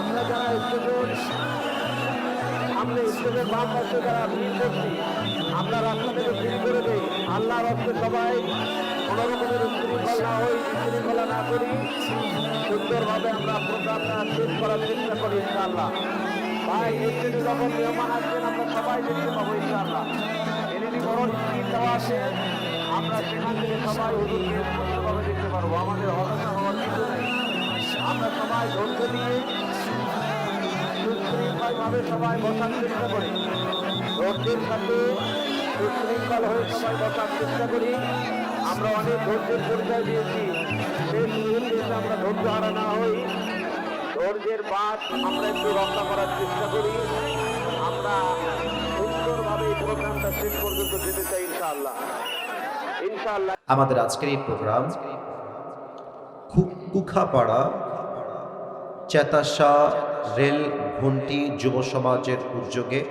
আমরা যারা স্টেজের বাম পাশে যারা ভিড় করছি, আমরা রাস্তা থেকে ভিড় করে দিই। আল্লাহ রাস্তে সবাই কোনো রকমের উচ্ছৃঙ্খল না হই, বিশৃঙ্খলা না করি, সুন্দরভাবে আমরা প্রোগ্রামটা শেষ করার চেষ্টা করি ইনশাআল্লাহ। ভাই স্টেজে যখন মেহমান আসবেন আমরা সবাই দেখতে পাবো ইনশাআল্লাহ। এলইডি বড় স্ক্রিন দেওয়া আছে, আমরা সেখান থেকে সবাই হুজুরকে সুন্দরভাবে দেখতে পারবো। আমাদের হতাশা হওয়ার কিছু নেই। আমরা সবাই ধৈর্য নিয়ে সুশৃঙ্খলভাবে সবাই বসার চেষ্টা করি, ধৈর্যের সাথে সুশৃঙ্খল হয়ে সবাই বসার চেষ্টা করি। আমরা অনেক ধৈর্যের পরিচয় দিয়েছি, শেষ মুহূর্তে আমরা ধৈর্য হারা না হই, ধৈর্যের বাঁধ আমরা একটু রক্ষা করার চেষ্টা করি। আমরা সুন্দরভাবে এই প্রোগ্রামটা শেষ পর্যন্ত যেতে চাই ইনশাআল্লাহ। ইনশাআল্লাহ আমাদের আজকের এই প্রোগ্রাম কুখাপাড়া চেতাসা রেল ঘুন্টি যুব সমাজের উদ্যোগে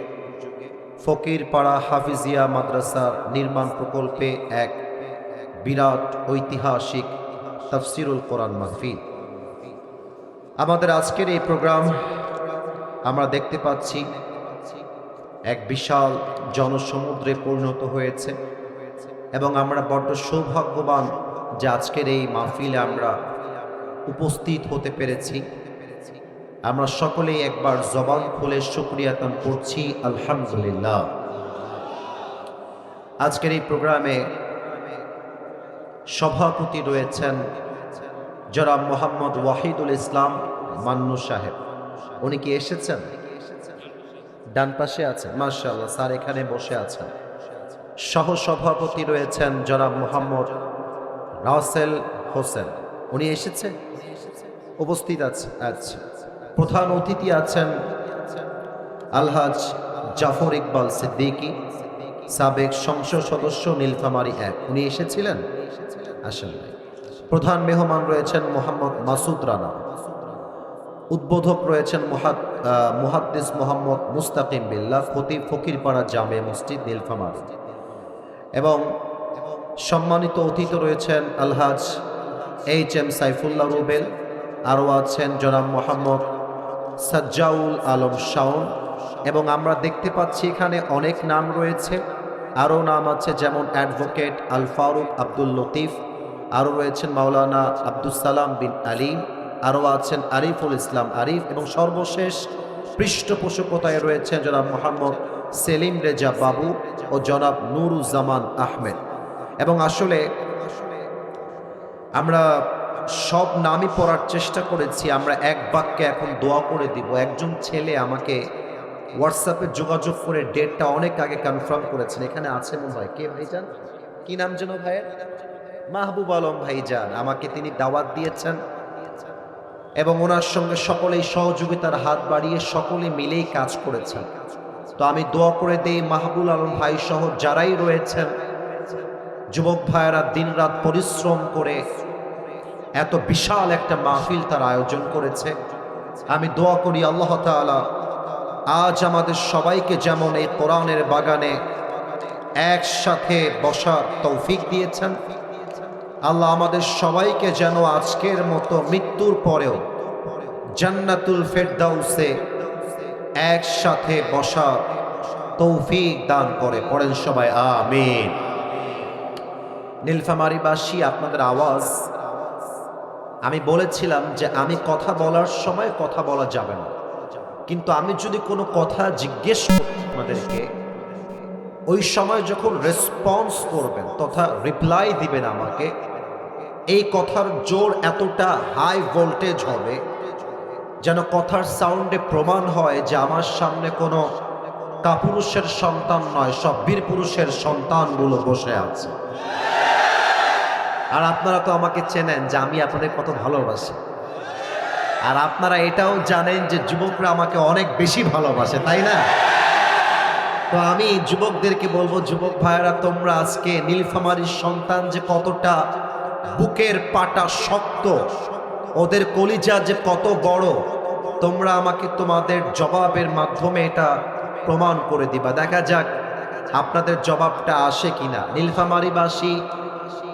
ফকিরপাড়া হাফিজিয়া মাদ্রাসা নির্মাণ প্রকল্পে এক বিরাট ঐতিহাসিক তাফসিরুল কোরআন মাহফিল। আমাদের আজকের এই প্রোগ্রাম আমরা দেখতে পাচ্ছি এক বিশাল জনসমুদ্রে পরিণত হয়েছে এবং আমরা বড্ড সৌভাগ্যবান যে আজকের এই মাহফিলে আমরা উপস্থিত হতে পেরেছি। আমরা সকলেই একবার জবান খুলে শুকরিয়া আদায় করছি আলহামদুলিল্লাহ। আজকের এই প্রোগ্রামে সভাপতি রয়েছেন জনাব মোহাম্মদ ওয়াহিদুল ইসলাম মান্নু সাহেব। উনি কি এসেছেন? ডান পাশে আছেন, মাশাআল্লাহ স্যার এখানে বসে আছেন। সহ সভাপতি রয়েছেন জনাব মোহাম্মদ রাসেল হোসেন, উনি এসেছে, উপস্থিত আছে। আচ্ছা, প্রধান অতিথি আছেন আলহাজ জাফর ইকবাল সিদ্দিকী, সাবেক সংসদ সদস্য নীলফামারী ১, উনি এসেছিলেন, আসেন নাই। প্রধান মেহমান রয়েছেন মোহাম্মদ মাসুদ রানা। উদ্বোধক রয়েছেন মুহাদ্দিস মোহাম্মদ মুস্তাকিম বিল্লাহ, খতিব ফকিরপাড়া জামে মসজিদ নীলফামারী। এবং সম্মানিত অতিথি রয়েছেন আলহাজ HM সাইফুল্লাহ রুবেল, আরও আছেন জনাব মোহাম্মদ সাজ্জাউল আলম শাওন। এবং আমরা দেখতে পাচ্ছি এখানে অনেক নাম রয়েছে, আরও নাম আছে যেমন অ্যাডভোকেট আল ফারুক আব্দুল লতিফ, আরও রয়েছেন মাওলানা আব্দুস সালাম বিন আলিম, আরও আছেন আরিফুল ইসলাম আরিফ, এবং সর্বশেষ পৃষ্ঠপোষকতায় রয়েছেন জনাব মোহাম্মদ সেলিম রেজা বাবু ও জনাব নুরুজ্জামান আহমেদ। এবং আসলে আমরা সব নামই পড়ার চেষ্টা করেছি। আমরা এক বাক্যে এখন দোয়া করে দিব। একজন ছেলে আমাকে হোয়াটসঅ্যাপে যোগাযোগ করে ডেটটা অনেক আগে কনফার্ম করেছেন। এখানে আছে মনে হয়, কে ভাইজান, কি নাম যেন ভাইয়ের? মাহবুব আলম ভাইজান। আমাকে তিনি দাওয়াত দিয়েছেন এবং ওনার সঙ্গে সকলেই সহযোগিতার হাত বাড়িয়ে সকলে মিলেই কাজ করেছেন। তো আমি দোয়া করে দেই মাহবুব আলম ভাই সহ যারাই রয়েছেন, যুবক ভাইয়েরা দিনরাত পরিশ্রম করে এত বিশাল একটা মাহফিল তার আয়োজন করেছে। আমি দোয়া করি আল্লাহ তাআলা আজ আমাদের সবাইকে যেমন এই কোরআনের বাগানে একসাথে বসার তৌফিক দিয়েছেন, আল্লাহ আমাদের সবাইকে যেন আজকের মতো মৃত্যুর পরেও জান্নাতুল ফেরদাউসে একসাথে বসার তৌফিক দান করে। পড়েন সবাই আমিন। নীলফামারীবাসী, আপনাদের আওয়াজ, আমি বলেছিলাম যে আমি কথা বলার সময় কথা বলা যাবে না, কিন্তু আমি যদি কোনো কথা জিজ্ঞেস করি আপনাদেরকে, ওই সময় যখন রেসপন্স করবেন তথা রিপ্লাই দিবেন আমাকে, এই কথার জোর এতটা হাই ভোল্টেজ হবে যেন কথার সাউন্ডে প্রমাণ হয় যে আমার সামনে কোনো কাপুরুষের সন্তান নয়, সব বীর পুরুষের সন্তানগুলো বসে আছে। আর আপনারা তো আমাকে চেনেন যে আমি আপনাদের কত ভালোবাসি, আর আপনারা এটাও জানেন যে যুবকরা আমাকে অনেক বেশি ভালোবাসে, তাই না? তো আমি যুবকদেরকে বলবো, যুবক ভাইয়েরা, তোমরা আজকে নীলফামারীর সন্তান যে কতটা বুকের পাটা শক্ত, ওদের কলিজা যে কত বড়, তোমরা আমাকে তোমাদের জবাবের মাধ্যমে এটা প্রমাণ করে দিবা। দেখা যাক আপনাদের জবাবটা আসে কিনা। নীলফামারীবাসী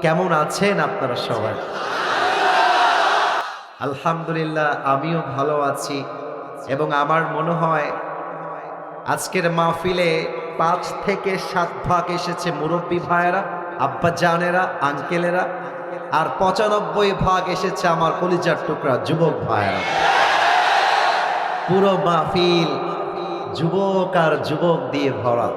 কেমন আছেন আপনারা সবাই? আলহামদুলিল্লাহ, আমিও ভালো আছি। এবং আমার মনে হয় আজকের মাহফিলে 5 থেকে 7 ভাগ এসেছে মুরব্বী ভাইয়েরা, আব্বা জানেরা, আঙ্কেলেরা, আর 95 ভাগ এসেছে আমার কলিজার টুকরা যুবক ভাইয়েরা। পুরো মাহফিল যুবক আর যুবক দিয়ে ভরা।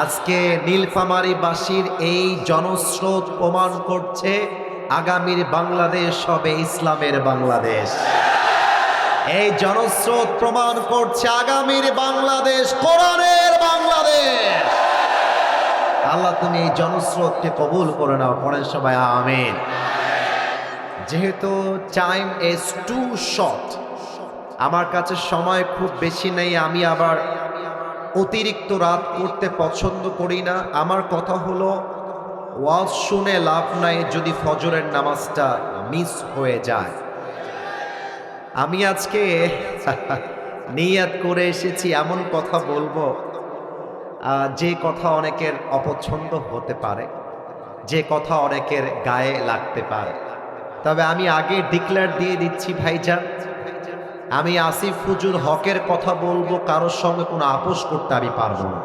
আজকে নীলফামারীবাসীর এই জনস্রোত প্রমাণ করছে আগামীর বাংলাদেশ হবে ইসলামের বাংলাদেশ। এই জনস্রোত প্রমাণ করছে আগামীর বাংলাদেশ কোরআনের বাংলাদেশ। আল্লাহ তুমি এই জনস্রোতকে কবুল করে নাও। পড়েন সবাই আমিন। যেহেতু টাইম ইজ টু শর্ট, আমার কাছে সময় খুব বেশি নেই, আমি আবার অতিরিক্ত রাত করতে পছন্দ করি না। আমার কথা হলো, ওয়াজ শুনে লাভ নাই যদি ফজরের নামাজটা মিস হয়ে যায়। আমি আজকে নিয়াত করে এসেছি এমন কথা বলবো যে কথা অনেকের অপছন্দ হতে পারে, যে কথা অনেকের গায়ে লাগতে পারে। তবে আমি আগে ডিক্লেয়ার দিয়ে দিচ্ছি ভাইজান, আমি আসিফ হুজুর হকের কথা বলবো, কারোর সঙ্গে কোনো আপোষ করতে আমি পারবো না।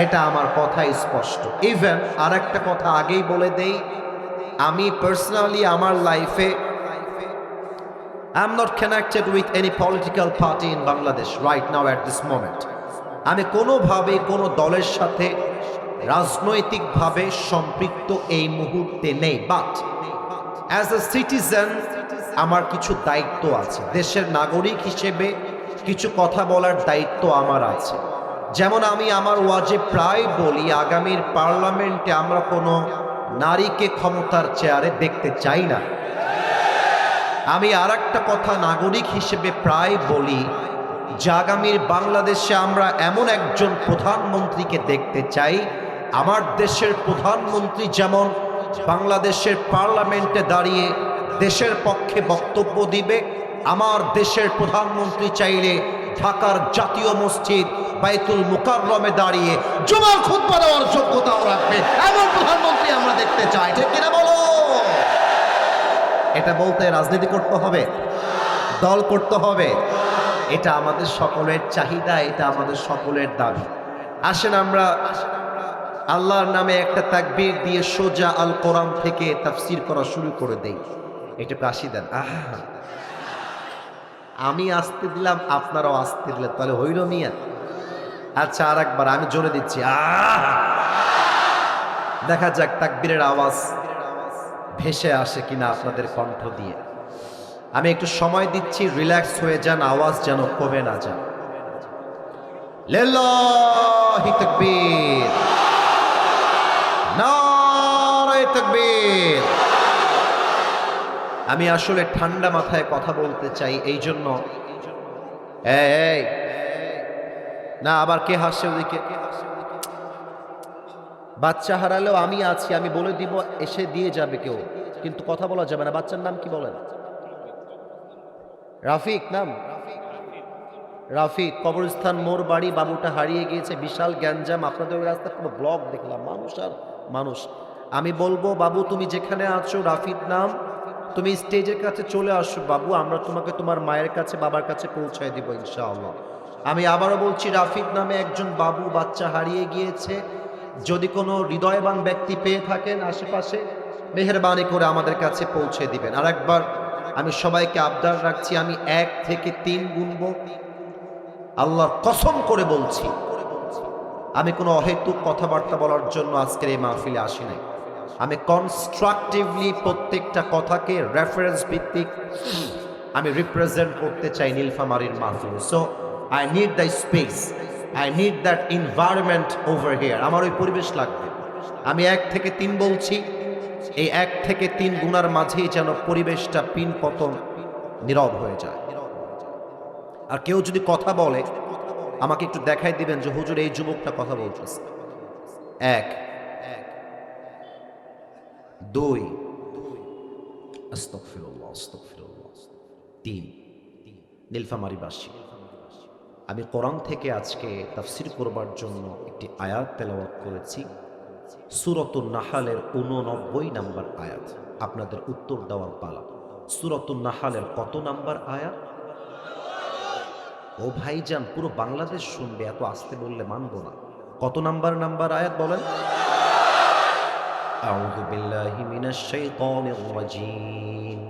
এটা আমার কথা স্পষ্ট। ইভেন আর একটা কথা আগেই বলে দেই, আমি পার্সোনালি আমার লাইফে I am not connected with any political party in Bangladesh right now at this moment. আমি কোনোভাবে কোনো দলের সাথে রাজনৈতিকভাবে সম্পৃক্ত এই মুহূর্তে নেই। বাট অ্যাজ এ সিটিজেন আমার কিছু দায়িত্ব আছে। দেশের নাগরিক হিসেবে কিছু কথা বলার দায়িত্ব আমার আছে। যেমন আমি আমার ওয়াজে প্রায় বলি, আগামীর পার্লামেন্টে আমরা কোনো নারীকে ক্ষমতার চেয়ারে দেখতে চাই না। আমি আর একটা কথা নাগরিক হিসেবে প্রায় বলি যে আগামীর বাংলাদেশে আমরা এমন একজন প্রধানমন্ত্রীকে দেখতে চাই, আমার দেশের প্রধানমন্ত্রী যেমন বাংলাদেশের পার্লামেন্টে দাঁড়িয়ে দেশের পক্ষে বক্তব্য দিবে, আমার দেশের প্রধানমন্ত্রী চাইলে ঢাকার জাতীয় মসজিদ বাইতুল মুকাররমে দাঁড়িয়ে জুমার খুতবা দেওয়ার যোগ্যতাও রাখবে। এমন প্রধানমন্ত্রী আমরা দেখতে চাই, ঠিক কিনা বলো? এটা বলতে রাজনীতি করতে হবে, দল করতে হবে, এটা আমাদের সকলের চাহিদা, এটা আমাদের সকলের দাবি। আসেন আমরা আল্লাহর নামে একটা তাকবীর দিয়ে সোজা আল কোরআন থেকে তাফসীর করা শুরু করে দেই। এটা কাশি দেন। আমি আসতে দিলাম, আপনারাও আসতে দিলেন, তাহলে হইল মিয়া। আচ্ছা, আর একবার আমি জোরে দিচ্ছি। দেখা যাক তাকবীরের আওয়াজ ভেসে আসে কিনা আপনাদের কণ্ঠ দিয়ে। আমি একটু সময় দিচ্ছি, রিল্যাক্স হয়ে যান, আওয়াজ যেন কমে না যায়। লিল্লাহি তাকবীর, নারায়ে তাকবীর। আমি আসলে ঠান্ডা মাথায় কথা বলতে চাই, এই জন্য এই না আবার কে হাসছে ওদিকে? বাচ্চা হারালেও আমি আছি, আমি বলে দিব, এসে দিয়ে যাবে কেউ, কিন্তু কথা বলা যাবে না। বাচ্চার নাম কি বলেন? রাফিক নাম? রাফিক। কবরস্থান মোর বাড়ি, বাবুটা হারিয়ে গিয়েছে, বিশাল গ্যাঞ্জাম, আপনাদের ওই রাস্তায় পুরো ব্লক দেখলাম, মানুষ আর মানুষ। আমি বলবো বাবু তুমি যেখানে আছো, রাফিক নাম, তুমি স্টেজের কাছে চলে আসো বাবু, আমরা তোমাকে তোমার মায়ের কাছে বাবার কাছে পৌঁছায় দিব ইনশাআল্লাহ। আমি আবারও বলছি, রাফিক নামে একজন বাবু বাচ্চা হারিয়ে গিয়েছে। যদি কোনো হৃদয়বান ব্যক্তি পেয়ে থাকেন আশেপাশে, মেহেরবানি করে আমাদের কাছে পৌঁছে দিবেন। আর একবার আমি সবাইকে আবদার রাখছি, আমি 1 থেকে 3 গুনবো। আল্লাহর কসম করে বলছি, আমি কোনো অহেতুক কথাবার্তা বলার জন্য আজকের এই মাহফিলে আসি নাই। আমি কনস্ট্রাকটিভলি প্রত্যেকটা কথাকে রেফারেন্স ভিত্তিক আমি রিপ্রেজেন্ট করতে চাই নীলফামারীর মাহফিল। So I need the space, I need that environment over here. আমার ওই পরিবেশ লাগবে। আমি 1 থেকে 3 বলছি, এই 1 থেকে 3 গুণার মাঝেই যেন পরিবেশটা পিন পতন নীরব হয়ে যায়। আর কেউ যদি কথা বলে আমাকে একটু দেখাই দিবেন যে হুজুর এই যুবকটা কথা বলতেছে। 1 2 আস্তাগফিরুল্লাহ আস্তাগফিরুল্লাহ 3 নীলফামারীবাসী, আমি কোরআন থেকে আজকে তাফসীর করবার জন্য একটি আয়াত তেলাওয়াত করেছি, সূরাতুন নাহলের 89 নাম্বার আয়াত। আপনাদের উত্তর দেওয়ার পালা। সূরাতুন নাহলের কত নাম্বার আয়াত? ও ভাইজান, পুরো বাংলাদেশ শুনবে, এত আসতে বললে মানবো না। কত নাম্বার আয়াত বলেন? আউযু বিল্লাহি মিনাশ শাইতানির রাজীম।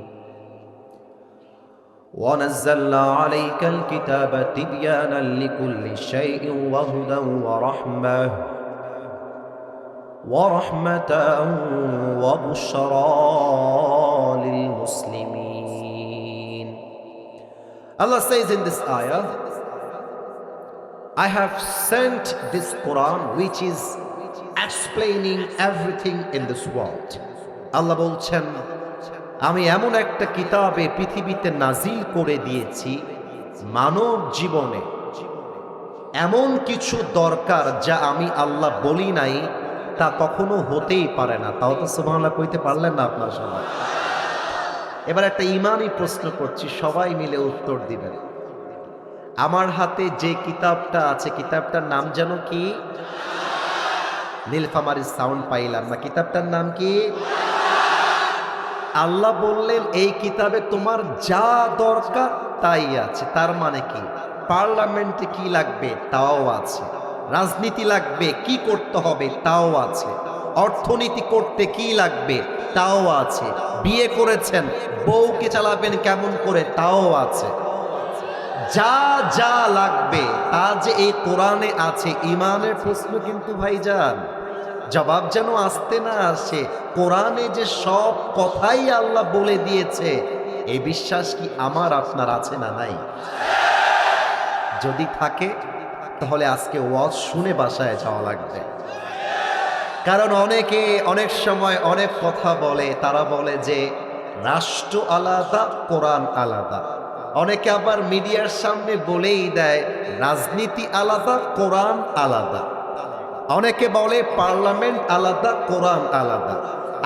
ওয়া নাযালনা আলাইকাল কিতাবা তিবয়ানান লিকুল্লি শাইইন ওয়া হুদান ওয়া রাহমাতান ওয়া বুশরা লিল মুসলিমিন। Allah says in this ayah, I have sent this Quran which is explaining everything in this world. Allah বলছেন, আমি এমন একটা কিতাবে পৃথিবীতে নাজিল করে দিয়েছি, মানব জীবনে এমন কিছু দরকার যা আমি আল্লাহ বলি নাই, তা কখনো হতেই পারে না। তাও তো সুবহানাল্লাহ কইতে পারলেন না আপনার সবাই। এবার একটা ইমানি প্রশ্ন করছি, সবাই মিলে উত্তর দিবেন। আমার হাতে যে কিতাবটা আছে, কিতাবটার নাম যেন কি? নীলফামারীর সাউন্ড পাইলাম না। কিতাবটার নাম কি? আল্লাহ বললেন এই কিতাবে তোমার যা দরকার তাই আছে। তার মানে কি? পার্লামেন্টে কি লাগবে তাও আছে, রাজনীতি লাগবে কি করতে হবে তাও আছে, অর্থনীতি করতে কি লাগবে তাও আছে, বিয়ে করেছেন বউকে চালাবেন কেমন করে তাও আছে। যা যা লাগবে তা যে এই কোরআনে আছে। ইমানের প্রশ্ন কিন্তু ভাইজান, জবাব যেন আসতে না আসে। কোরআনে যে সব কথাই আল্লাহ বলে দিয়েছে, এই বিশ্বাস কি আমার আপনার আছে না নাই? যদি থাকে তাহলে আজকে ওয়াজ শুনে বাসায় যাওয়া লাগবে। কারণ অনেকে অনেক সময় অনেক কথা বলে, তারা বলে যে রাষ্ট্র আলাদা কোরআন আলাদা। অনেকে আবার মিডিয়ার সামনে বলেই দেয় রাজনীতি আলাদা কোরআন আলাদা। অনেকে বলে পার্লামেন্ট আলাদা কোরআন আলাদা।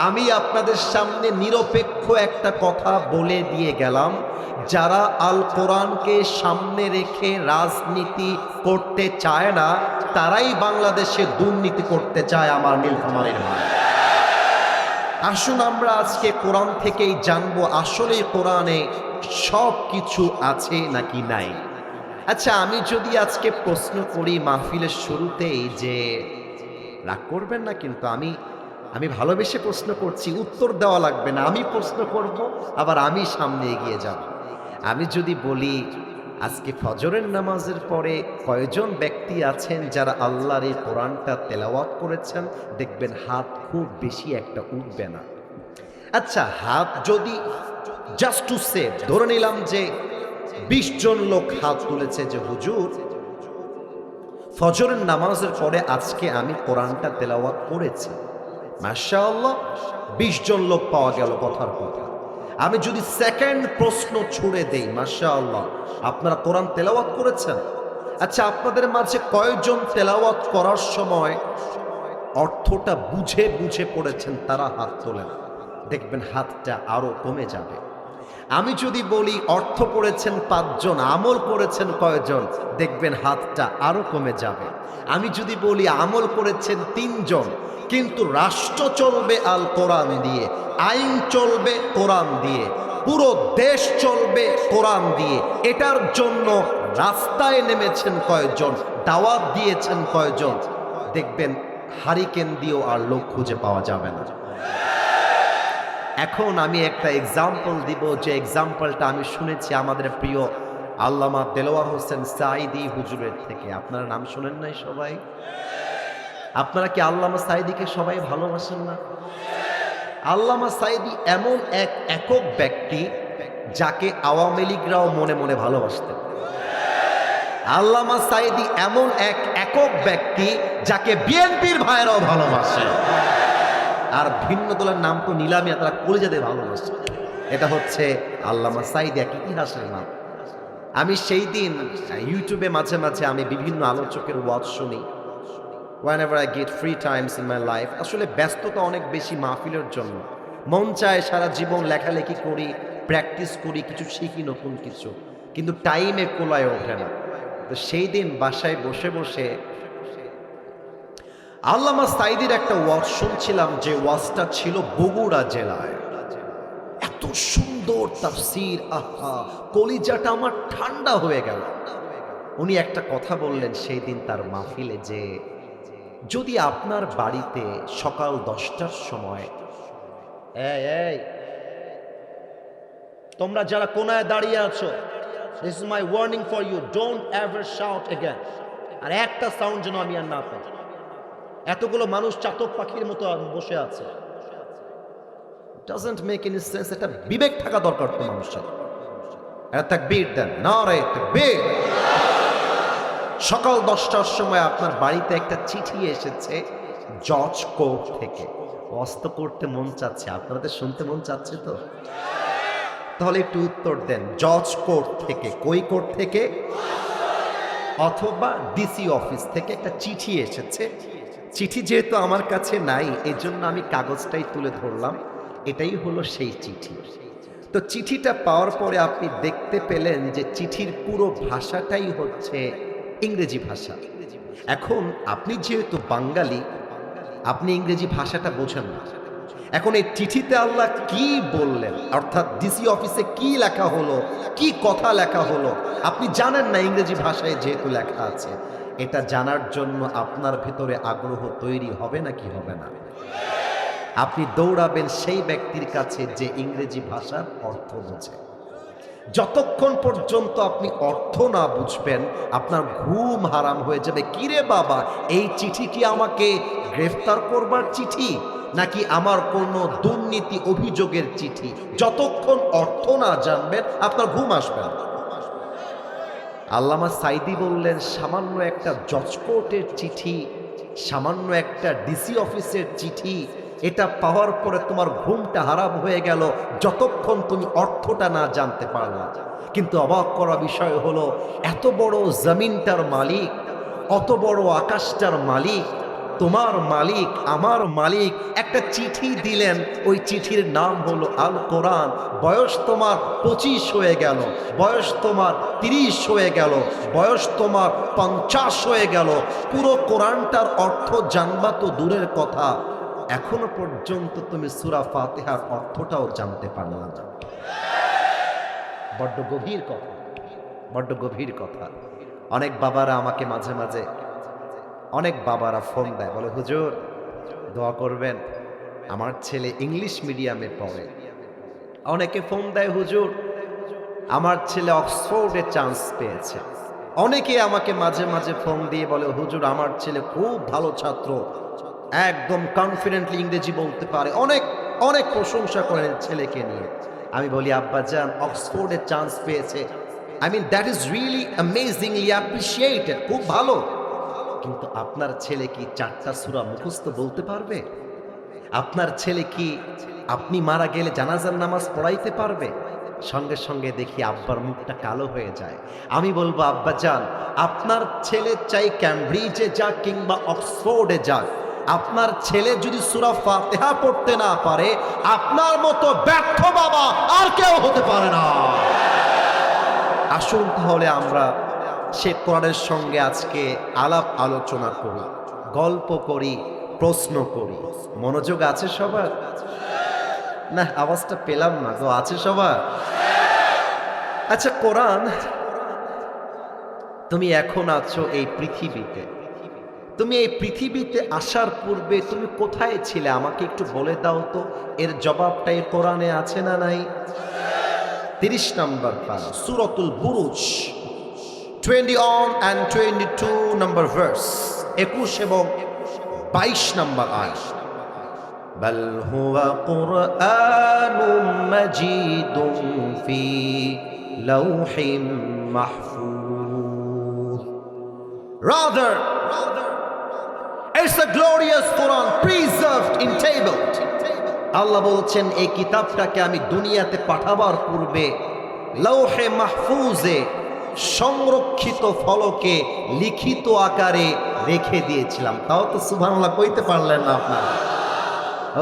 আমি আপনাদের সামনে নিরপেক্ষ একটা কথা বলে দিয়ে গেলাম, যারা আল কোরআনকে সামনে রেখে রাজনীতি করতে চায় না, তারাই বাংলাদেশে দুর্নীতি করতে চায়। আমার নীলফামারীর ভাই, আসুন আমরা আজকে কোরআন থেকেই জানবো আসলে কোরআনে সব কিছু আছে নাকি নাই। আচ্ছা, আমি যদি আজকে প্রশ্ন করি মাহফিলের শুরুতেই যে, রাগ করবেন না কিন্তু, আমি ভালোবেসে প্রশ্ন করছি, উত্তর দেওয়া লাগবে না, আমি প্রশ্ন করব, আবার আমি সামনে এগিয়ে যাব। আমি যদি বলি আজকে ফজরের নামাজের পরে কয়জন ব্যক্তি আছেন যারা আল্লাহর এই কোরআনটা তেলাওয়াত করেছেন, দেখবেন হাত খুব বেশি একটা উঠবে না। আচ্ছা, হাত যদি জাস্ট টু সে ধরে নিলাম যে 20 জন লোক হাত তুলেছে যে হুজুর ফজরের নামাজের পরে আজকে আমি কোরআনটা তেলাওয়াত করেছি, মাশাআল্লাহ 20 জন লোক পাওয়া গেল কথার কথা। আমি যদি সেকেন্ড প্রশ্ন ছুড়ে দেই, মাশাআল্লাহ আপনারা কোরআন তেলাওয়াত করেছেন, আচ্ছা আপনাদের মাঝে কয়জন তেলাওয়াত করার সময় অর্থটা বুঝে বুঝে পড়েছেন, তারা হাত তোলেন, দেখবেন হাতটা আরো কমে যাবে। আমি যদি বলি অর্থ পড়েছেন 5 জন, আমল করেছেন কয়জন, দেখবেন হাতটা আরো কমে যাবে। আমি যদি বলি আমল করেছেন 3 জন, কিন্তু রাষ্ট্র চলবে আল কোরআন দিয়ে, আইন চলবে কোরআন দিয়ে, পুরো দেশ চলবে কোরআন দিয়ে, এটার জন্য রাস্তায় নেমেছেন কয়জন, দাওয়াত দিয়েছেন কয়জন, দেখবেন হারিকেন দিয়েও আর লোক খুঁজে পাওয়া যাবে না। এখন আমি একটা এক্সাম্পল দিব, যে এক্সাম্পলটা আমি শুনেছি আমাদের প্রিয় আল্লামা দেলোয়ার হোসেন সাঈদী হুজুরের থেকে। আপনারা নাম শুনেন নাই সবাই? আপনারা কি আল্লামা সাঈদীকে সবাই ভালোবাসেন না? আল্লামা সাঈদী এমন এক একক ব্যক্তি যাকে আওয়ামী লীগরাও মনে মনে ভালোবাসতেন। আল্লামা সাঈদী এমন এক একক ব্যক্তি যাকে বিএনপির ভাইরাও ভালোবাসে, আর ভিন্ন দলের নাম তো নিলামে তারা কলিজাতে ভালোবাসে। এটা হচ্ছে আল্লামা সাঈদী, এক ইতিহাসের নাম। আমি সেই দিন ইউটিউবে মাঝে মাঝে আমি বিভিন্ন আলোচকের ওয়াজ শুনি, whenever I get free times in my life। আসলে ব্যস্ততা অনেক বেশি মাহফিলের জন্য, মন চায় সারা জীবন লেখালেখি করি, প্র্যাকটিস করি, কিছু শিখি নতুন কিছু, কিন্তু টাইমে কোলায় ওঠে না। তো সেই দিন বাসায় বসে বসে আল্লামা সাঈদীর একটা ওয়াজ শুনছিলাম, যে ওয়াজটা ছিল বগুড়া জেলায়। এত সুন্দর তাফসীর, আহা, কলিজাটা আমার ঠান্ডা হয়ে গেল। উনি একটা কথা বললেন সেই দিন তার মাহফিলে, যে যদি আপনার বাড়িতে সকাল 10টার সময়, এই তোমরা যারা কোনায় দাঁড়িয়ে আছো, this is my warning for you, don't ever shout again. আর একটা সাউন্ড যেন আমি আর না পাই। এতগুলো মানুষ চাতক পাখির মতো বসে আছে, ডাজন্ট মেক এনি সেন্স। এটা বিবেক থাকা দরকার তো মানুষের। এটা তাকবীর দেন, নারে তাকবীর। সকাল 10টার সময় আপনার বাড়িতে একটা চিঠি এসেছে জজ কোর্ট থেকে। ওয়াস্ত করতে মন চাচ্ছে, আপনাদের শুনতে মন চাচ্ছে তো? তাহলে একটু উত্তর দেন, জজ কোর্ট থেকে, কই কোর্ট থেকে? অথবা ডিসি অফিস থেকে একটা চিঠি এসেছে। চিঠি যেহেতু আমার কাছে নাই, এজন্য আমি কাগজটাই তুলে ধরলাম, এটাই হলো সেই চিঠি। তো চিঠিটা পাওয়ার পরে আপনি দেখতে পেলেন যে চিঠির পুরো ভাষাটাই হচ্ছে ইংরেজি ভাষা। এখন আপনি যেহেতু বাঙালি, আপনি ইংরেজি ভাষাটা বোঝেন না। এখন এই চিঠিতে আল্লাহ কি বললেন, অর্থাৎ ডিসি অফিসে কি লেখা হলো, কি কথা লেখা হলো, আপনি জানেন না ইংরেজি ভাষায় যেহেতু লেখা আছে। এটা জানার জন্য আপনার ভেতরে আগ্রহ তৈরি হবে না কি হবে না? আপনি দৌড়াবেন সেই ব্যক্তির কাছে যে ইংরেজি ভাষার অর্থ বোঝে। যতক্ষণ পর্যন্ত আপনি অর্থ না বুঝবেন, আপনার ঘুম হারাম হয়ে যাবে। কিরে বাবা, এই চিঠি কি আমাকে গ্রেফতার করবার চিঠি, নাকি আমার কোনো দুর্নীতি অভিযোগের চিঠি? যতক্ষণ অর্থ না জানবেন, আপনার ঘুম আসবে না। আল্লামা সাঈদী বললেন, সামান্য একটা জজ কোর্টের চিঠি, সামান্য একটা ডিসি অফিসের চিঠি, এটা পাওয়ার পরে তোমার ঘুমটা হারাম হয়ে গেল যতক্ষণ তুমি অর্থটা না জানতে পারলা। কিন্তু অবাক করা বিষয় হলো, এত বড় জমিনটার মালিক, অত বড় আকাশটার মালিক, তোমার মালিক, আমার মালিক, একটা চিঠি দিলেন। ওই চিঠির নাম হলো আল কোরআন। বয়স তোমার 25 হয়ে গেল, বয়স তোমার 30 হয়ে গেল, বয়স তোমার 50 হয়ে গেল, পুরো কোরআনটার অর্থ জানবা তো দূরের কথা, এখনো পর্যন্ত তুমি সূরা ফাতিহার অর্থটাও জানতে পারলা না। বড্ড গভীর কথা, বড্ড গভীর কথা। অনেক বাবারা আমাকে মাঝে মাঝে অনেক বাবারা ফোন দেয়, বলে হুজুর দোয়া করবেন, আমার ছেলে ইংলিশ মিডিয়ামে পড়ে। অনেকে ফোন দেয়, হুজুর আমার ছেলে অক্সফোর্ডে চান্স পেয়েছে। অনেকে আমাকে মাঝে মাঝে ফোন দিয়ে বলে, হুজুর আমার ছেলে খুব ভালো ছাত্র, একদম কনফিডেন্টলি ইংরেজি বলতে পারে, অনেক অনেক প্রশংসা করেন ছেলেকে নিয়ে। আমি বলি, আব্বাজান অক্সফোর্ডে চান্স পেয়েছে, I mean that is really amazingly appreciated, খুব ভালো, কিন্তু আপনার ছেলে কি 4টা সূরা মুখস্থ বলতে পারবে? আপনার ছেলে কি আপনি মারা গেলে জানাজার নামাজ পড়াইতে পারবে? সঙ্গে সঙ্গে দেখি আব্বার মুখটা কালো হয়ে যায়। আমি বলবো, আব্বাজান আপনার ছেলে চাই ক্যামব্রিজে যাক কিংবা অক্সফোর্ডে যাক, আপনার ছেলে যদি সূরা ফাতিহা পড়তে না পারে, আপনার মতো ব্যর্থ বাবা আর কেউ হতে পারে না। আসুন তাহলে আমরা সে কোরআনের সঙ্গে আজকে আলাপ আলোচনা করি, গল্প করি, প্রশ্ন করি। মনোযোগ আছে সবার? না, আওয়াজটা পেলাম না গো, আছে সবার? আচ্ছা, কোরআন, তুমি এখন আছো এই পৃথিবীতে, তুমি এই পৃথিবীতে আসার পূর্বে তুমি কোথায় ছিলে আমাকে একটু বলে দাও তো। এর জবাবটা এই কোরআনে আছে না নাই? 30 নম্বর পারা, সূরাতুল বুরুজ, 21 and 22 নম্বর ভার্স, 21 এবং 22 নম্বর আয়াত। বাল হুয়া কুরআনুম মাজিদুন ফি লাউহিম Mahfuz. Rather, it's a glorious Quran preserved in table. আল্লাহ বলছেন এই কিতাবটাকে আমি দুনিয়াতে পাঠাবার পূর্বে লৌহে মাহফুজে সংরক্ষিত ফলকে লিখিত আকারে রেখে দিয়েছিলাম। তাও তো সুবহানাল্লাহ কইতে পারলেন না আপনারা?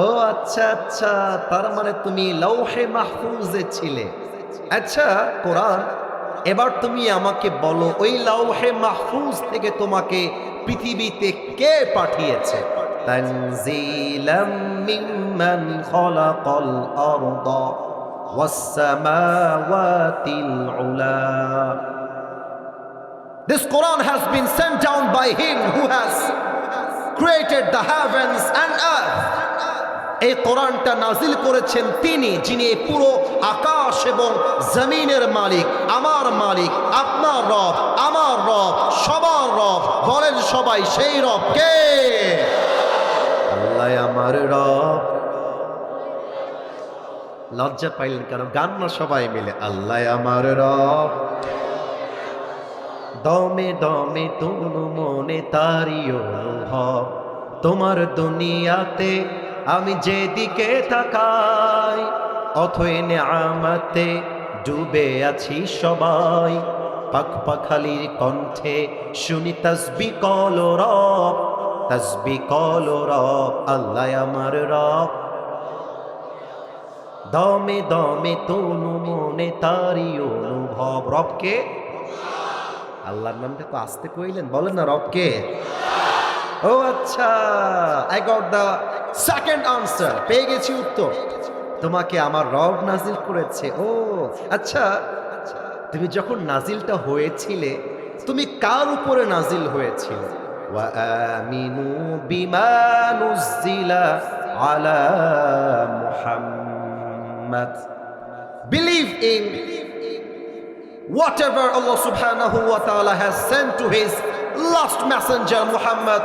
ও আচ্ছা আচ্ছা, তার মানে তুমি লৌহে মাহফুজে ছিলে। আচ্ছা কোরআন, এবার তুমি আমাকে বলো, ওই লৌহে মাহফুজ থেকে তোমাকে পৃথিবীতে কে পাঠিয়েছে? তানজিলাম মিম্মান খালাকাল আরদা ওয়াস সামাওয়াতিল উলা। This Quran has been sent down by him who has created the heavens and earth. এই কোরআনটা নাজিল করেছেন তিনি, যিনি এই পুরো আকাশ এবং জমিনের মালিক, আমার মালিক, আপনার রব, আমার রব, সবার রব। বলেন সবাই, সেই রব কে? আল্লাহ আমার রব। লজ্জা পাইলেন কেন? গান না সবাই মিলে, আল্লাহ আমার রব। দমে দমে তনু মনে তারি অনুভব, তোমার দুনিয়াতে আমি যেদিকে তাকাই, অথই নেয়ামতে ডুবে আছি সবাই। পাখ পাখালির কণ্ঠে শুনি তাসবিহ কল রব, তাসবিহ কল রব, আল্লাহ আমার রব। দমে দমে তনু মনে তারি অনুভব। রবকে? আল্লাহর নামটা তো আসতে কইলেন, বলেন না রবকে। ও আচ্ছা, I got the second answer, পেয়ে গেছি উত্তর। তোমাকে আমার রব নাজিল করেছে। ও আচ্ছা, তুমি যখন নাজিলটা হয়েছিলে, তুমি কার উপরে নাজিল হয়েছিল? ওয়া আমিনু বিমা নুজিলা আলা Muhammad. Believe in whatever Allah subhanahu wa ta'ala has sent to his last messenger Muhammad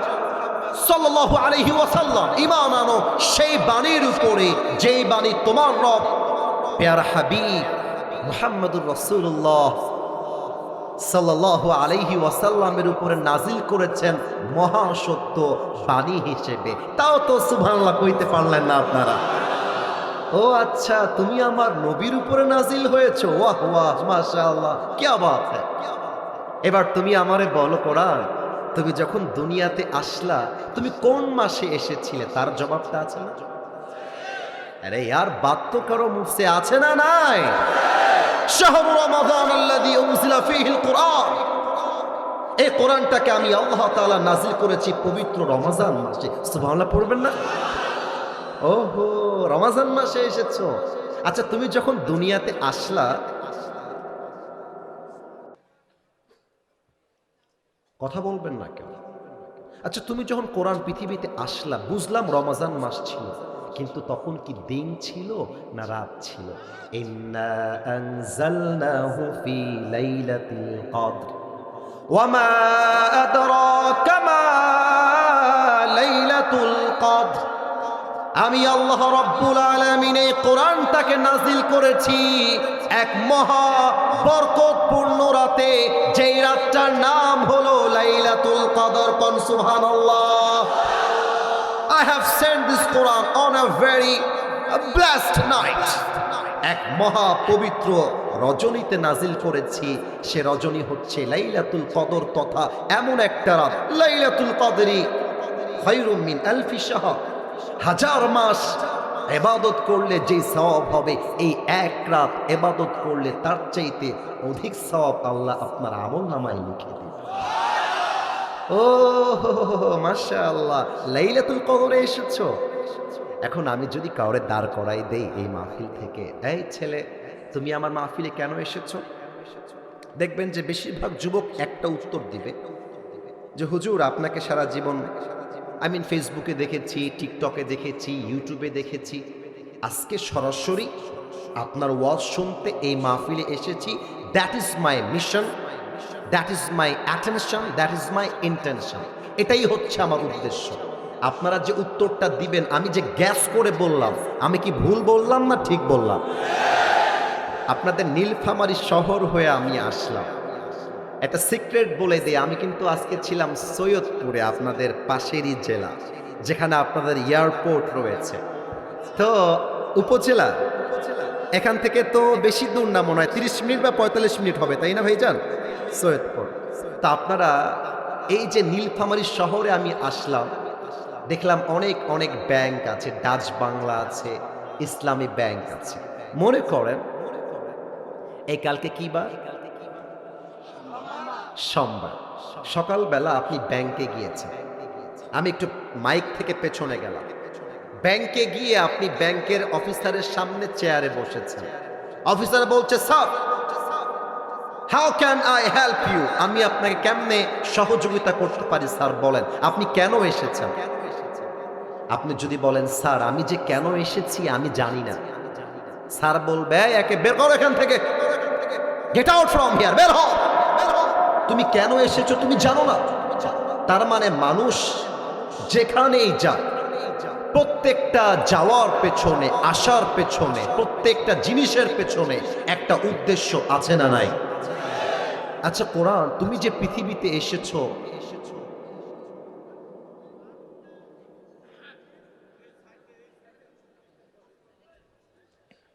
sallallahu alayhi wa sallam. ঈমান আনো সেই বাণীর উপরে যেই বাণী তোমার রব প্যারা হাবিব মুহাম্মদুর রাসূলুল্লাহ সাল্লাল্লাহু আলাইহি ওয়াসাল্লামের উপরে নাজিল করেছেন মহা সত্য বাণী হিসেবে। তাও তো সুবহানাল্লাহ কইতে পারলেন না আপনারা? ও আচ্ছা, তুমি আমার নবীর উপরে নাজিল হয়েছো। ওয়াহ ওয়াহ, মাশাআল্লাহ, কি বাত হ্যায়। এবার তুমি আমারে বলো কোরআন, তুমি যখন দুনিয়াতে আসলা তুমি কোন মাসে এসেছিলে? তার জবাবটা আছে না? আরে ইয়ার বাত তো করো মুখে, আছে না নাই? শাহরু রমাদান আল্লাযী উনজিলা ফীহিল কুরআন। এই কোরআনটাকে আমি আল্লাহ তাআলা নাজিল করেছি পবিত্র রমজান মাসে। সুবহানাল্লাহ পড়বেন না? ওহো, রমজান মাসে এসেছো। আচ্ছা, তুমি যখন দুনিয়াতে আসলা কথা বলবেন না কেন? আচ্ছা, তুমি যখন কোরআন পৃথিবীতে আসলা, বুঝলাম রমজান মাস ছিল, কিন্তু তখন কি দিন ছিল না রাত ছিল? ইন্না আনজালনাহু ফি লাইলাতিল কদর ওয়া মা আদরাকা মা লাইলাতুল কদর। আমি আল্লাহ রাব্বুল আলামিন এই কোরআনটাকে নাজিল করেছি এক মহা বরকতপূর্ণ রাতে, যেই রাতটার নাম হলো লাইলাতুল কদর। কোন সুবহানাল্লাহ। I have sent this Quran on a very blessed night. এক মহা পবিত্র রজনীতে নাজিল করেছি। সে রজনী হচ্ছে লাইলাতুল কদর, তথা এমন একটা রাত, লাইলাতুল কদরি খায়রুম মিন আলফি শাহর। হাজার মাস ইবাদত করলে যে সওয়াব হবে, এই এক রাত ইবাদত করলে তার চাইতে অধিক সওয়াব আল্লাহ আপনার আমলনামায় লিখে দেবে। ও মাশাআল্লাহ, লাইলাতুল কদরে এসেছো। এখন আমি যদি কাউরে দাঁড় করাই দেই এই মাহফিল থেকে, এই ছেলে তুমি আমার মাহফিলে কেন এসেছো, দেখবেন যে বেশিরভাগ যুবক একটা উত্তর দিবে যে হুজুর আপনাকে সারা জীবন ফেসবুকে দেখেছি, টিকটকে দেখেছি, ইউটিউবে দেখেছি, আজকে সরাসরি আপনার ওয়াজ শুনতে এই মাহফিলে এসেছি। That is my mission, that is my attention, that is my intention. এটাই হচ্ছে আমার উদ্দেশ্য। আপনারা যে উত্তরটা দিবেন, আমি যে গ্যাস করে বললাম, আমি কি ভুল বললাম না ঠিক বললাম? আপনাদের নীলফামারী শহর হয়ে আমি আসলাম। একটা সিক্রেট বলে দিই, আমি কিন্তু আজকে ছিলাম সৈয়দপুরে, আপনাদের পাশেরই জেলা, যেখানে আপনাদের এয়ারপোর্ট রয়েছে। তো উপজেলা, এখান থেকে তো বেশি দূর না, মনে হয় 30 মিনিট বা 45 মিনিট হবে, তাই না ভাইজান? সৈয়দপুর। তা আপনারা এই যে নীলফামারী শহরে আমি আসলাম, দেখলাম অনেক অনেক ব্যাংক আছে, ডাচ বাংলা আছে, ইসলামী ব্যাংক আছে। মনে করেন এই কালকে কি বার? সোমবার। সকালবেলা আপনি ব্যাংকে গিয়েছেন, আমি একটু মাইক থেকে পেছনে গেলাম। ব্যাংকে গিয়ে আপনি ব্যাংকের অফিসারের সামনে চেয়ারে বসেছেন। অফিসার বলছে, sir how can I help you? আমি আপনাকে কেমনে সহযোগিতা করতে পারি স্যার, বলেন আপনি কেন এসেছেন? আপনি যদি বলেন স্যার আমি যে কেন এসেছি আমি জানি না, স্যার বলবে একে বের করো এখান থেকে, গেট আউট ফ্রম হিয়ার, বের হও। তুমি কেন এসেছো তুমি জানো না। তার মানে মানুষ যেখানেই যাক, প্রত্যেকটা যাওয়ার পেছনে, আসার পেছনে, প্রত্যেকটা জিনিসের পেছনে একটা উদ্দেশ্য আছে না নাই? আচ্ছা কোরআন, তুমি যে পৃথিবীতে এসেছো,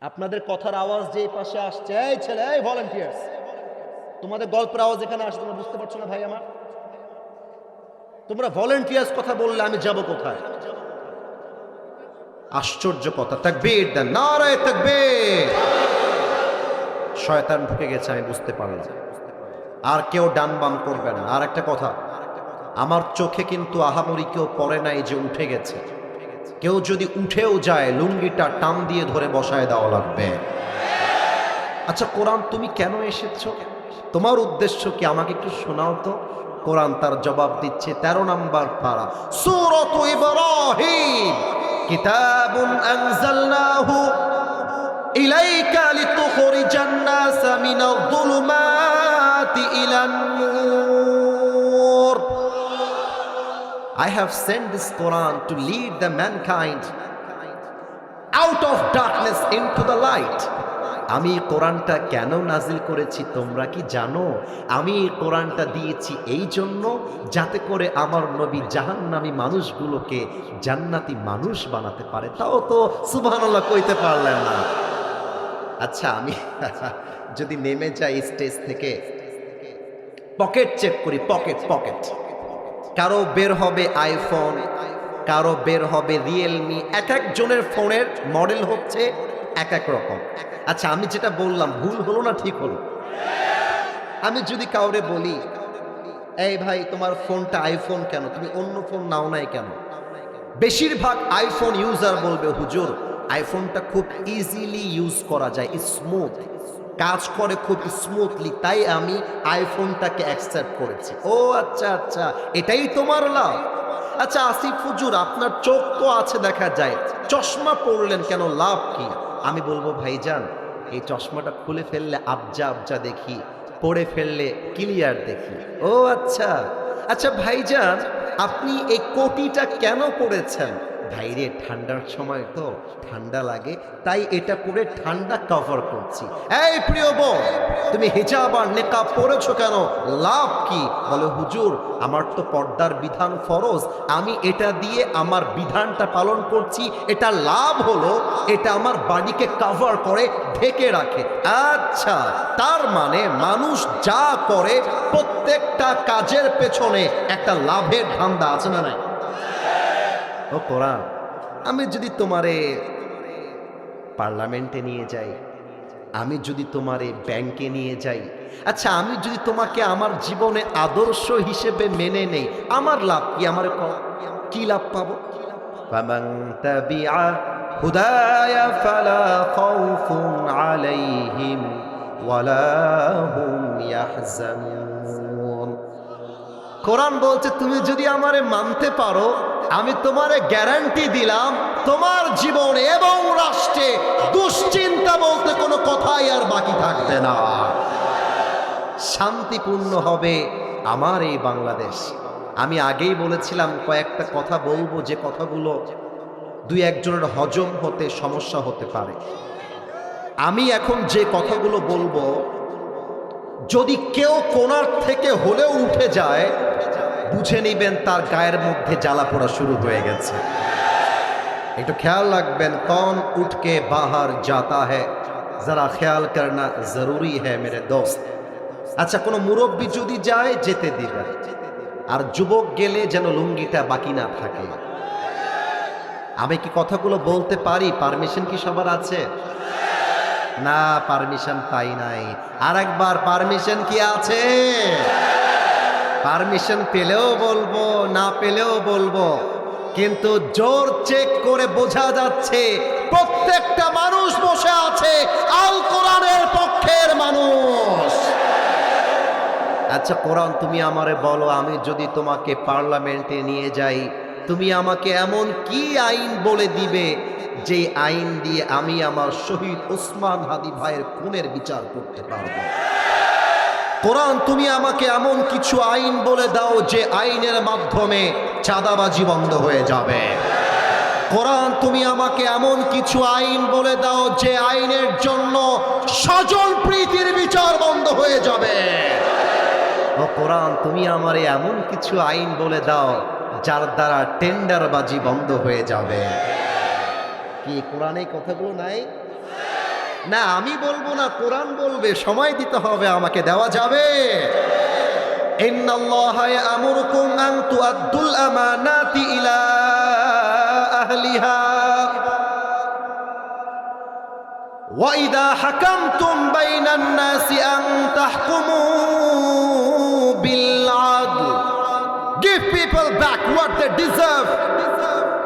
আপনাদের কথার আওয়াজ যে পাশে আসছে, এই ছেলে, এই ভলান্টিয়ার্স, তোমাদের গল্পের আওয়াজ এখানে আসছে, তোমরা বুঝতে পারছো না ভাই আমার? তোমরা ভলান্টিয়ার্স কথা বললে আমি যাব কোথায়? আশ্চর্য কথা। তাকবীর দেন, নারায়ে তাকবীর। শয়তান ঢুকে গেছে আমি বুঝতে পারলাম। আর কেউ ডান বাম করবে না। আর একটা কথা, আমার চোখে কিন্তু আহামরি কেউ পড়ে নাই যে উঠে গেছে। কেউ যদি উঠেও যায়, লুঙ্গিটা টান দিয়ে ধরে বসায় দেওয়া লাগবে। আচ্ছা কোরআন, তুমি কেন এসেছো, তোমার উদ্দেশ্য কি, আমাকে একটু শোনাও তো। কোরআন তার জবাব দিচ্ছে 13 নম্বর পারা, সূরাত ইব্রাহিম, কিতাবুন আনজালনাহু ইলাইকা লিতুখরিজান নাসা মিনাল যুলুমাতি ইলান নূর। I have sent this Quran to lead the mankind out of darkness into the light. আমি কোরআনটা কেন নাজিল করেছি তোমরা কি জানো? আমি কোরআনটা দিয়েছি এই জন্য যাতে করে আমার নবী জাহান্নামী মানুষগুলোকে জান্নাতি মানুষ বানাতে পারে। তাও তো সুবহানাল্লাহ কইতে পারলেন না। আচ্ছা আমি যদি নেমে যাই স্টেজ থেকে, পকেট চেক করি, পকেট, কারো বের হবে আইফোন, কারো বের হবে রিয়েলমি, এক একজনের ফোনের মডেল হচ্ছে এক এক রকম। আচ্ছা আমি যেটা বললাম ভুল হলো না ঠিক হলো? আমি যদি কাউরে বলি, এই ভাই তোমার ফোনটা আইফোন কেন, তুমি অন্য ফোন নাও নাই কেন? বেশিরভাগ আইফোন ইউজার বলবে হুজুর আইফোনটা খুব ইজিলি ইউজ করা যায়, স্মুথ, কাজ করে খুব স্মুথলি, তাই আমি আইফোনটাকে অ্যাকসেপ্ট করেছি। ও আচ্ছা আচ্ছা, এটাই তোমার লাভ। আচ্ছা আসিফ হুজুর, আপনার চোখ তো আছে দেখা যায়, চশমা পরলেন কেন, লাভ কি? আমি বলবো ভাইজান, এই চশমাটা খুলে ফেললে আবজা আবজা দেখি, পরে ফেললে ক্লিয়ার দেখি। ও আচ্ছা আচ্ছা ভাইজান, আপনি এই কোটিটা কেন পরেছেন? ভাইরে ঠান্ডার সময় তো ঠান্ডা লাগে, তাই এটা পরে ঠান্ডা কভার করছি। এই প্রিয় বোন, তুমি হিজাব আর নেকাব পরেছো কেন, লাভ কি? বলে হুজুর, আমার তো পর্দার বিধান ফরজ, আমি এটা দিয়ে আমার বিধানটা পালন করছি, এটা লাভ হলো এটা আমার বাড়িকে কভার করে ঢেকে রাখে। আচ্ছা, তার মানে মানুষ যা করে প্রত্যেকটা কাজের পেছনে একটা লাভের ধান্দা আছে না নাই? ও কোরআন, আমি যদি তোমারে পার্লামেন্টে নিয়ে যাই, আমি যদি তোমারে ব্যাংকে নিয়ে যাই, আচ্ছা আমি যদি তোমাকে আমার জীবনে আদর্শ হিসেবে মেনে নেই, আমার লাভ কি? আমার কি লাভ পাবো? ফামান তাবিআ হুদায়া ফালা খাউফুন আলাইহিম ওয়ালা হুম ইয়াহজানুন। কোরআন বলছে তুমি যদি আমারে মানতে পারো, আমি তোমারে গ্যারান্টি দিলাম তোমার জীবনে এবং রাষ্ট্রে দুশ্চিন্তা বলতে কোনো কথাই আর বাকি থাকবে না। শান্তিপূর্ণ হবে আমার এই বাংলাদেশ। আমি আগেই বলেছিলাম কয়েকটা কথা বলবো, যে কথাগুলো দুই একজনের হজম হতে সমস্যা হতে পারে। আমি এখন যে কথাগুলো বলবো, যদি কেউ কোণার থেকে হলেও উঠে যায়, বুঝে নিবেন তার গায়ের মধ্যে জ্বালা পোড়া শুরু হয়ে গেছে। একটু খেয়াল রাখবেন, কौन उठ के बाहर जाता है जरा ख्याल करना जरूरी है मेरे दोस्त। আচ্ছা, কোনো মুরব্বী যদি যায় যেতে দিবেন, আর যুবক গেলে যেন লুঙ্গিটা বাকি না থাকে। আমি কি কথাগুলো বলতে পারি? পারমিশন কি সবার আছে? না, পারমিশন পাই নাই। আর একবার পারমিশন কি আছে? পারমিশন পেলেও বলবো, না পেলেও বলবো, কিন্তু জোর চেক করে বোঝা যাচ্ছে প্রত্যেকটা মানুষ বসে আছে আল কোরআনের পক্ষের মানুষ। আচ্ছা কোরআন, তুমি আমারে বলো, আমি যদি তোমাকে পার্লামেন্টে নিয়ে যাই, তুমি আমাকে এমন কি আইন বলে দিবে যে আইন দিয়ে আমি আমার শহীদ ওসমান হাদি ভাইয়ের খুনের বিচার করতে পারবো? কোরআন, তুমি আমাকে এমন কিছু আইন বলে দাও যে আইনের মাধ্যমে চাঁদাবাজি বন্ধ হয়ে যাবে। কোরআন, তুমি আমাকে এমন কিছু আইন বলে দাও যে আইনের জন্য স্বজন প্রীতির বিচার বন্ধ হয়ে যাবে। ও কোরআন, তুমি আমারে এমন কিছু আইন বলে দাও যার দ্বারা টেন্ডারবাজি বন্ধ হয়ে যাবে। কি কোরআনে কথাগুলো নাই? না, আমি বলবো না, কোরআন বলবে। সময় দিতে হবে আমাকে, দেওয়া যাবে? ইন্নাল্লাহা ইয়া'মুরুকুম আন তু'আদ্দুল আমানাতি ইলা আহলিহা ওয়া ইযা হাকামতুম বাইনান নাসি আন তাহকুমু বিল আদল। Give people back what they deserve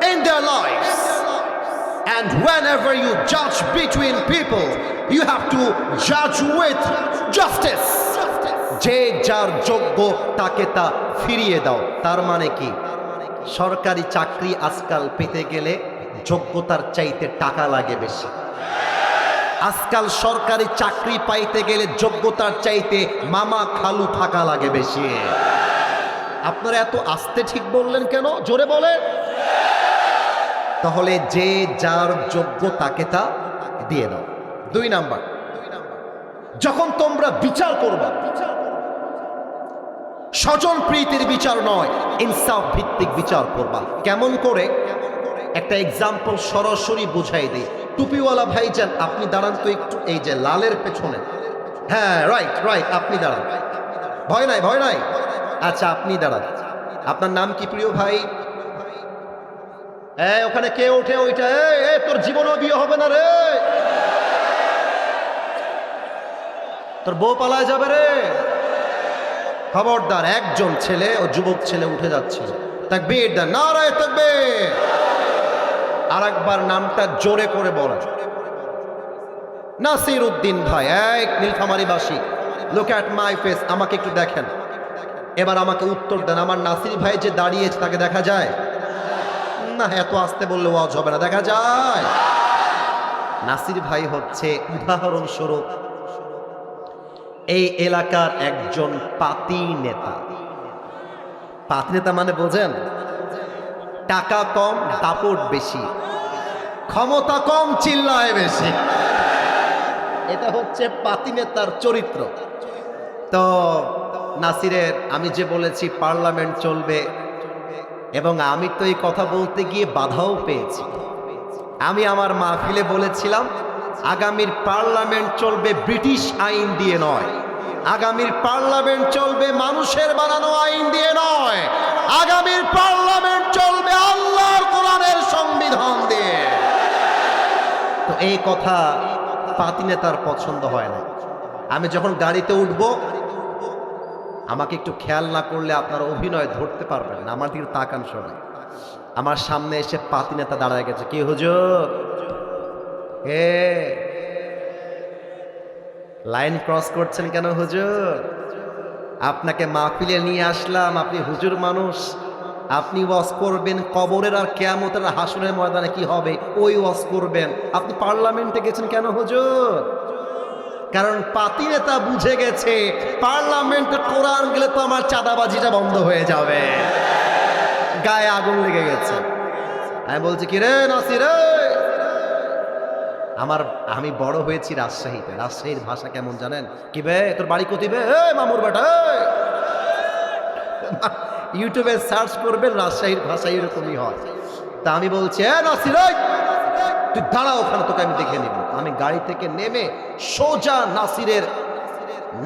in their lives. And whenever you judge between people, you have to judge with justice. যে যার যোগ্য তাকে তা ফিরিয়ে দাও। তার মানে কি? সরকারি চাকরি আজকাল পেতে গেলে যোগ্যতার চাইতে টাকা লাগে বেশি। আজকাল সরকারি চাকরি পাইতে গেলে যোগ্যতার চাইতে মামা খালু থাকা লাগে বেশি। আপনারা এত আস্তে ঠিক বললেন কেন? জোরে বলেন। তাহলে যে যার যোগ্য তাকে তা দিয়ে দাও। 2 নাম্বার, যখন তোমরা বিচার করবা, স্বজন প্রীতির বিচার নয়, ইনসাফ ভিত্তিক বিচার করবা। কেমন করে? একটা এক্সাম্পল সরাসরি বুঝাই দিই। টুপিওয়ালা ভাইজান, আপনি দাঁড়ান তো একটু, এই যে লালের পেছনে। হ্যাঁ, রাইট রাইট, আপনি দাঁড়ান, ভয় নাই ভয় নাই। আচ্ছা আপনি দাঁড়ান। আপনার নাম কি প্রিয় ভাই? ওখানে কে ওঠে ওইটা? তোর জীবনও বিয়ে হবে না রে, তোর বউ পালায় যাবে রে। খবরদার, একজন ছেলে ও যুবক ছেলে উঠে যাচ্ছে, তাকবীর দেন, নারায়ে তাকবীর। আর একবার নামটা জোরে করে বলেন। নাসির উদ্দিন ভাই, এক নীলফামারীবাসী, লুক অ্যাট মাই ফেস, আমাকে একটু দেখেন, এবার আমাকে উত্তর দেন, আমার নাসির ভাই যে দাঁড়িয়েছে তাকে দেখা যায়? না, এত আসতে বললে ওয়াজ হবে না, দেখা যায়। নাসির ভাই হচ্ছে উদাহরণস্বরূপ এই এলাকার একজন পাতি নেতা। পাতি নেতা মানে বোঝেন? টাকা কম, দাপট বেশি, ক্ষমতা কম, চিল্লায় বেশি। এটা হচ্ছে পাতি নেতার চরিত্র। তো নাসিরের, আমি যে বলেছি পার্লামেন্ট চলবে, এবং আমি তো এই কথা বলতে গিয়ে বাধাও পেয়েছি। আমি আমার মাহফিলে বলেছিলাম আগামীর পার্লামেন্ট চলবে ব্রিটিশ আইন দিয়ে নয়, আগামীর পার্লামেন্ট চলবে মানুষের বানানো আইন দিয়ে নয়, আগামীর পার্লামেন্ট চলবে আল্লাহর কোরআনের সংবিধান দিয়ে। তো এই কথা পাতি নেতার পছন্দ হয় না। আমি যখন গাড়িতে উঠব, আমাকে একটু খেয়াল না করলে আপনার অভিনয় ধরতে পারবেন না, আমার দিকে তাকান সবাই। আমার সামনে এসে পাতি নেতা দাঁড়ায় গেছে, কি হুজুর, লাইন ক্রস করছেন কেন হুজুর? আপনাকে মাহফিলে নিয়ে আসলাম, আপনি হুজুর মানুষ, আপনি ওয়াজ করবেন কবরের আর কিয়ামতের হাসরের ময়দানে কি হবে ওই ওয়াজ করবেন, আপনি পার্লামেন্টে গেছেন কেন হুজুর? কারণ পাতি নেতা বুঝে গেছে পার্লামেন্টে কোরআন গেলে তো আমার চাঁদাবাজিটা বন্ধ হয়ে যাবে, গায়ে আগুন লেগে গেছে। আমি বলছি, কি রে নাসির, আমি বড় হয়েছি রাজশাহীতে, রাজশাহীর ভাষা কেমন জানেন? কি বে, তোর বাড়ি কোথায়? মামুর বেটা। ইউটিউবে সার্চ করবেন, রাজশাহীর ভাষা এরকমই হয়। তা আমি বলছি, নাসির তুই দাঁড়া ওখানে, তোকে আমি দেখে নিব। আমি গাড়ি থেকে নেমে সোজা নাসিরের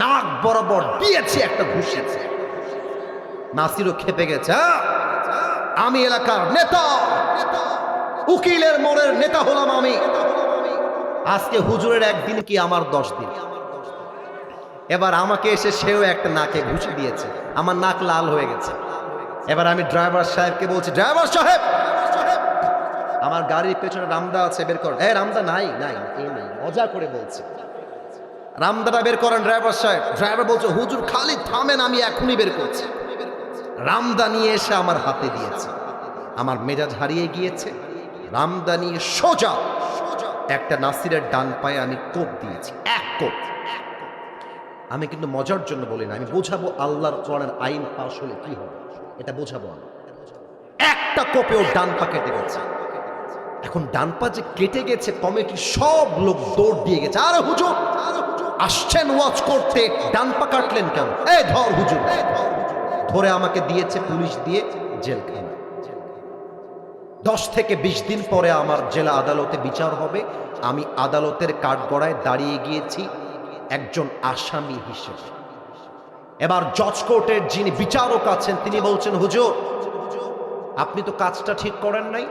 নাক বরাবর দিয়েছি একটা ঘুষি। নাসিরও খেপে গেছে। আমি এলাকার নেতা, উকিলের মোড়ের নেতা হলাম আমি, আজকে হুজুরের একদিন কি আমার 10 দিন। এবার আমাকে এসে সেও একটা নাকে ঘুষি দিয়েছে, আমার নাক লাল হয়ে গেছে। এবার আমি ড্রাইভার সাহেবকে বলছি, ড্রাইভার সাহেব, আমার গাড়ির পেছনে রামদা আছে, বের করেন। রামদা নাই, নাই, এই নেই, মজা করে বলছি, রামদাটা বের করেন ড্রাইভার সাহেব। ড্রাইভার বলছে, হুজুর খালি থামেন, আমি এখনই বের করছি। রামদা নিয়ে এসে আমার হাতে দিয়েছে, আমার মেজাজ হারিয়ে গিয়েছে। রামদা নিয়ে সোজা একটা নাসিরের ডান পায়ে আমি কোপ দিয়েছি, এক কোপ। আমি কিন্তু মজার জন্য বলি না, আমি বোঝাবো আল্লাহর কোরআনের আইন পাশ হলে কি হবে, এটা বোঝাবো আমি। একটা কোপে ওর ডান পা কেটে গেছে। এখন ডান পা যে কেটে গেছে, কমিটির সব লোক দৌড় দিয়ে গেছে, আরে হুজুর আসছেন ওয়াজ করতে, ডান পা কাটলেন কেন? ধর হুজুর। ধরে আমাকে দিয়েছে পুলিশ দিয়ে জেলখানা। 10 থেকে 20 দিন পরে আমার জেলা আদালতে বিচার হবে। আমি আদালতের কাঠগড়ায় দাঁড়িয়ে গিয়েছি একজন আসামি হিসেবে। এবার জজ কোর্টের যিনি বিচারক আছেন তিনি বলছেন, হুজুর আপনি তো কাজটা ঠিক করেন নাই,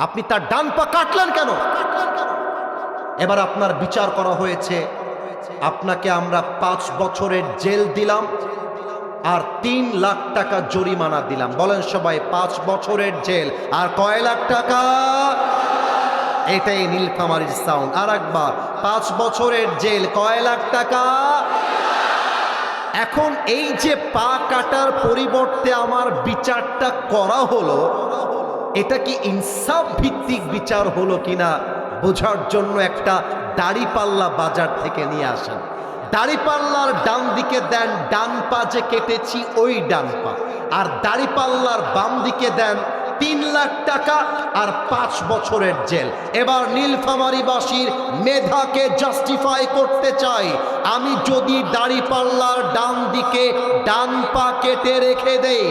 আপনি তার ডান পা কাটলেন কেন? এবার আপনার বিচার করা হয়েছে, আপনাকে আমরা 5 বছরের জেল দিলাম আর 3 লাখ টাকা জরিমানা দিলাম। বলেন সবাই, 5 বছরের জেল আর কয় লাখ টাকা? এটাই নীলফামারীর সাউন্ড। আর একবার, 5 বছরের জেল, কয় লাখ টাকা? এখন এই যে পা কাটার পরিবর্তে আমার বিচারটা করা হলো, এটা কি ইনসাফ ভিত্তিক বিচার হলো কিনা বোঝার জন্য একটা দাড়িপাল্লা বাজার থেকে নিয়ে আসেন। দাড়িপাল্লার ডান দিকে দেন ডান পা যে কেটেছি ওই ডান পা, আর দাড়িপাল্লার বাম দিকে দেন 3 লাখ টাকা আর 5 বছরের জেল। এবার নীলফামারীবাসীর মেধাকে জাস্টিফাই করতে চাই, আমি যদি দাড়িপাল্লার ডান দিকে ডান পা কেটে রেখে দেই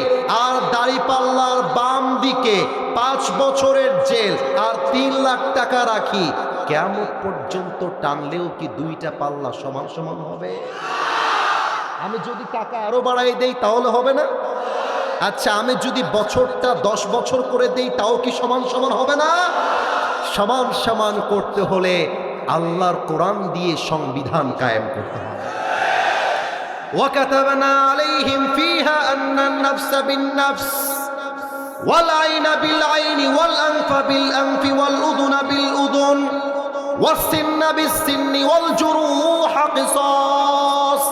আর দাড়িপাল্লার বাম দিকে 5 বছরের জেল আর 3 লাখ টাকা রাখি, কিয়ামত পর্যন্ত টানলেও কি 2টা পাল্লা সমান সমান হবে? আমি যদি টাকা আরো বাড়াই দেই তাহলে হবে না? আচ্ছা, আমি যদি বছরটা 10 বছর করে দেই তাও কি সমান সমান হবে না? সমান সমান করতে হলে আল্লাহর কোরআন দিয়ে সংবিধান কায়েম করতে হবে। ওয়াকাতাবনা আলাইহিম ফিহা আন্নান নাফসা বিন-নাফস ওয়াল আইনা বিল আইনি ওয়াল আনফা বিল আনফি ওয়াল উযুনা বিল উযুন ওয়াসিন্না বিসসিন্নি ওয়াল জুরুহা কিসাস।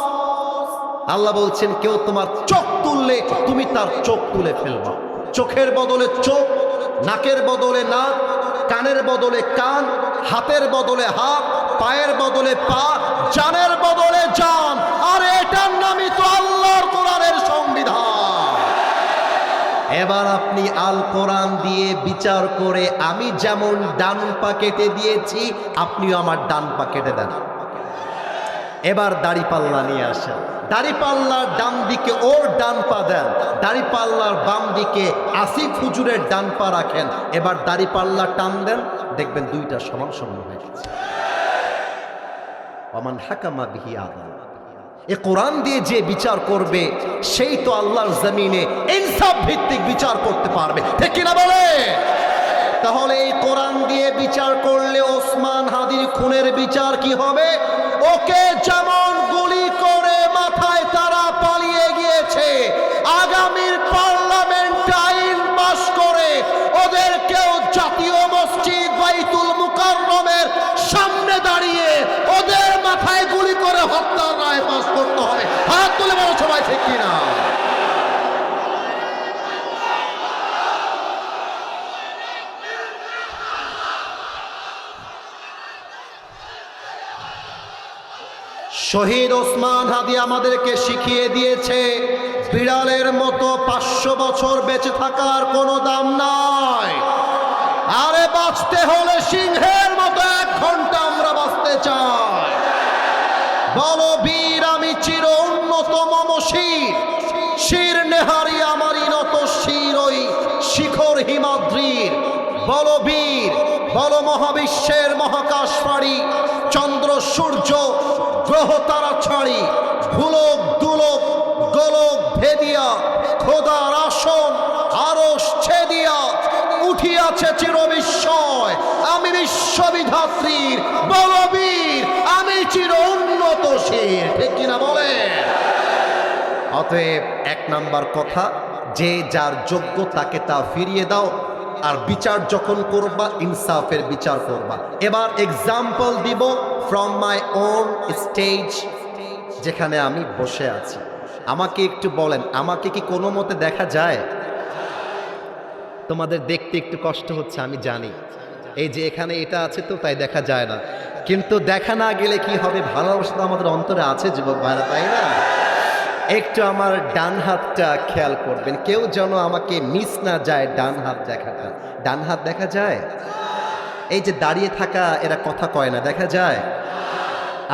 আল্লাহ বলছেন কেউ তোমার চোখ তুললে তুমি তার চোখ তুলে ফেলবা। চোখের বদলে চোখ, নাকের বদলে নাক, কানের বদলে কান, হাতের বদলে হাত, পায়ের বদলে পা, জানের বদলে জান। আর এটার নামই তো আল্লাহর কোরআনের সংবিধান। এবার আপনি আল কোরআন দিয়ে বিচার করে আমি যেমন ডান পা কেটে দিয়েছি আপনিও আমার ডান পা কেটে দেন। এবার দাড়িপাল্লা নিয়ে আসেন, দাড়িপাল্লার ডান দিকে ওর ডান পা দেন, দাড়িপাল্লার বাম দিকে আসিফ হুজুরের ডান পা রাখেন। এবার দাড়িপাল্লা টান দেন, দেখবেন দুইটা সমান সমান হয়ে গেছে। ওমান হাকামা বিহি আদাল। এ কোরআন দিয়ে যে বিচার করবে সেই তো আল্লাহর জমিনে ইনসাফ ভিত্তিক বিচার করতে পারবে, ঠিক কিনা বলে? তাহলে এই কোরআন দিয়ে বিচার করলে ওসমান হাদির খুনের বিচার কি হবে? ওকে যেমন গুলি করে মাথায় তারা পালিয়ে গিয়েছে, আগামীর পার্লামেন্ট আইন পাশ করে ওদেরকেও জাতীয় মসজিদ বাইতুল মুকাররমের সামনে দাঁড়িয়ে ওদের মাথায় গুলি করে হত্যার রায় পাশ করতে হবে। হাত তুলে বলো সবাই, ঠিক কিনা? শহীদ ওসমান হাদি আমাদেরকে শিখিয়ে দিয়েছে বিড়ালের মতো 500 বছর বেঁচে থাকার কোনো দাম নাই। আরে বাঁচতে হলে সিংহের মতো 1 ঘন্টা আমরা বাঁচতে চাই। বলো বীর আমি চির উন্নত মম শির, শির নেহারি আমারই নত শির ওই শিখর হিমাদ্রির। বলো বীর, বলো মহাবিশ্বের মহাকাশ পাড়ি, চন্দ্র সূর্য গ্রহ তারা ছাড়ি, ভুলক দুলক গোলক ভেদিয়া খোদার আসন আরশ ছেদিয়া উঠিয়াছে চির বিস্ময় আমি বিশ্ববিধাত্রীর। বলবীর আমি চির উন্নত শির, ঠিক কিনা বলে? অতএব 1 নাম্বার কথা, যে যার যোগ্য তাকে তা ফিরিয়ে দাও, আর বিচার যখন করবা ইনসাফের বিচার করবা। এবার এক্সাম্পল দিব ফ্রম মাই ওন স্টেজ, যেখানে আমি বসে আছি। আমাকে একটু বলেন, আমাকে কি কোনো মতে দেখা যায়? তোমাদের দেখতে একটু কষ্ট হচ্ছে আমি জানি, এই যে এখানে এটা আছে তো তাই দেখা যায় না, কিন্তু দেখা না গেলে কি হবে? ভালোবাসা তো আমাদের অন্তরে আছে যুবক ভাইরা, তাই না? একটু আমার ডান হাতটা খেয়াল করবেন, কেউ যেন আমাকে মিস না যায়। ডান হাত দেখাটা, ডান হাত দেখা যায়? এই যে দাঁড়িয়ে থাকা এরা কথা কয় না, দেখা যায়?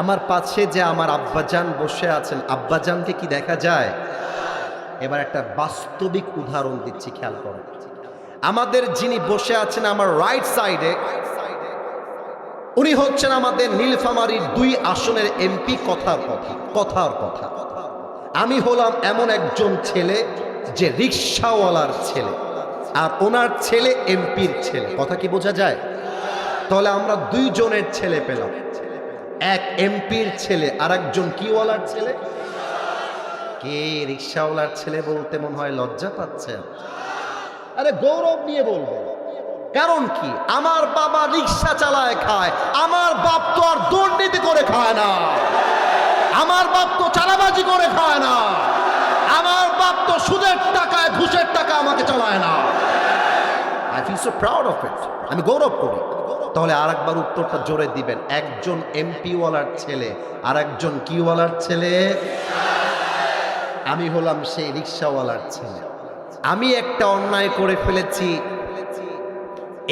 আমার পাশে যে আমার আব্বাজান বসে আছেন, আব্বাজানকে কি দেখা যায়? এবার একটা বাস্তবিক উদাহরণ দিচ্ছি, খেয়াল করুন। আমাদের যিনি বসে আছেন আমার রাইট সাইডে, উনি হচ্ছেন আমাদের নীলফামারীর 2 আসনের এমপি। কথার কথা আমি হলাম এমন একজন ছেলে যে রিক্সাওয়ালার ছেলে, আর ওনার ছেলে এমপির ছেলে। কথা কি বোঝা যায়? তাহলে আমরা 2 জনের ছেলে পেলাম, এক এমপির ছেলে আর একজন কিওয়ালার ছেলে। কে রিক্সাওয়ালার ছেলে বলতে মনে হয় লজ্জা পাচ্ছেন? আরে গৌরব নিয়ে বলবো, কারণ কি? আমার বাবা রিক্সা চালায় খায়, আমার বাপ তো আর দুর্নীতি করে খায় না, আমার বাপ তো চালাবাজি করে খায় না, আমার বাপ তো সুদের টাকায় ঘুষের টাকা আমাকে চালায় না। I feel so proud of it, আমি গৌরব করি। তাহলে আর একবার উত্তরটা জোরে দিবেন, একজন এমপি ওয়ালার ছেলে আর একজন কিওয়ালার ছেলে। আমি হলাম সেই রিক্সাওয়ালার ছেলে। আমি একটা অন্যায় করে ফেলেছি,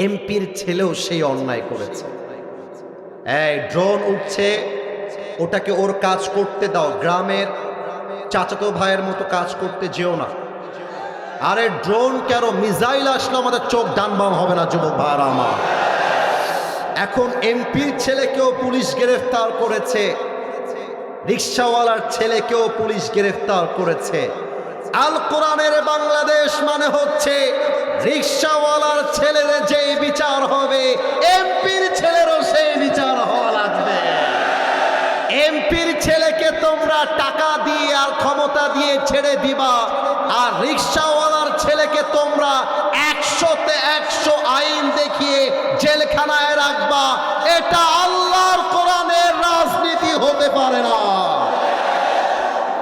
এমপির ছেলেও সেই অন্যায় করেছে। এই ড্রোন উঠছে, ওটাকে ওর কাজ করতে দাও, গ্রামের চাচাতো ভাইয়ের মতো কাজ করতে যেও না। আরে ড্রোন কেন, মিসাইল আসলে আমাদের চোখ ডান বাম হবে না যুবক ভাইরা আমার। এখন এমপির ছেলেকেও পুলিশ গ্রেফতার করেছে, রিক্সাওয়ালার ছেলেকেও পুলিশ গ্রেফতার করেছে। আল কোরআনের বাংলাদেশ মানে হচ্ছে রিক্সাওয়ালার ছেলের যেই বিচার হবে এমপির ছেলেরও সেই বিচার হওয়া লাগবে। এমপির ছেলেকে তোমরা টাকা দিয়ে আর ক্ষমতা দিয়ে ছেড়ে দিবা, আর রিক্সাওয়ালার ছেলেকে তোমরা 100তে 100 আইন দেখিয়ে জেলখানায় রাখবা। এটা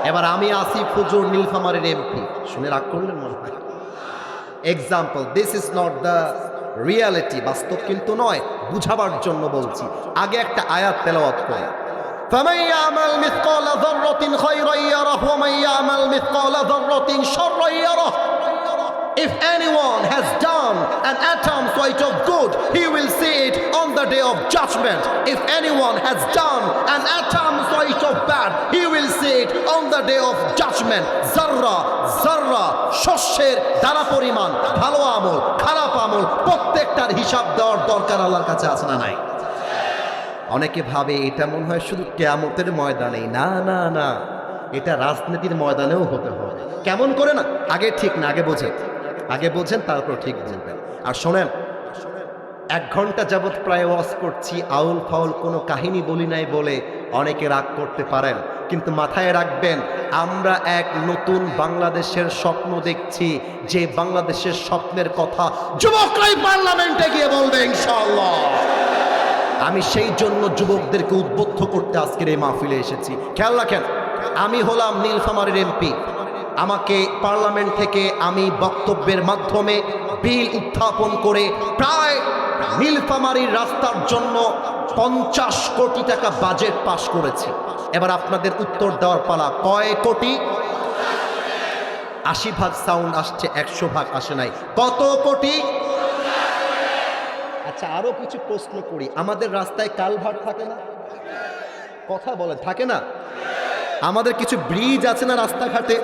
এবার আমি আসিফ হুজুর নীলফামারীর এমপি, শুনে রাগ করলেন মনে হয়। Example, this is not the reality, বাস্তব কিন্তু নয়, বুঝাবার জন্য বলছি। আগে একটা আয়াত তেলাওয়াত করি, فمن يعمل مثقال ذرة خيرا يره ومن يعمل مثقال ذرة شرا يره. If anyone has done an atom's weight of good, he will see it on the day of judgment. If anyone has done an atom's weight of bad, he will see it on the day of judgment. Zarra, zarra, শস্যের দানা পরিমাণ ভালো আমল খারাপ আমল প্রত্যেকটার হিসাব দেওয়ার দরকার আল্লাহর কাছে আছে না নাই? অনেকে ভাবে এটা মনে হয় শুধু কিয়ামতের ময়দানে। না না না, এটা রাজনীতির ময়দানেও হতে হবে। কেমন করে না? আগে ঠিক না, আগে বোঝেন তারপর ঠিক বুঝবেন। আর শোনেন, 1 ঘন্টা যাবৎ প্রায় ওয়াজ করছি, আউল ফাউল কোনো কাহিনী বলি নাই বলে অনেকে রাগ করতে পারেন, কিন্তু মাথায় রাখবেন আমরা এক নতুন বাংলাদেশের স্বপ্ন দেখছি, যে বাংলাদেশের স্বপ্নের কথা যুবকরাই পার্লামেন্টে গিয়ে বলবে ইনশাআল্লাহ। আমি সেই জন্য যুবকদেরকে উদ্বুদ্ধ করতে আজকের এই মাহফিলে এসেছি। খেয়াল রাখেন, আমি হলাম নীলফামারীর এমপি। আমাকে পার্লামেন্ট থেকে আমি বক্তব্যের মাধ্যমে বিল উত্থাপন করে প্রায় নীলফামারীর রাস্তার জন্য 50 কোটি টাকা বাজেট পাশ করেছি। এবার আপনাদের উত্তর দেওয়ার পালা, কয় কোটি? 80 ভাগ সাউন্ড আসছে, 100 ভাগ আসে নাই। কত কোটি? আচ্ছা, আরো কিছু প্রশ্ন করি, আমাদের রাস্তায় কালভার্ট থাকে না? কথা বলেন, থাকে না? আমাদের কিছু ব্রিজ আছে না রাস্তাঘাটে?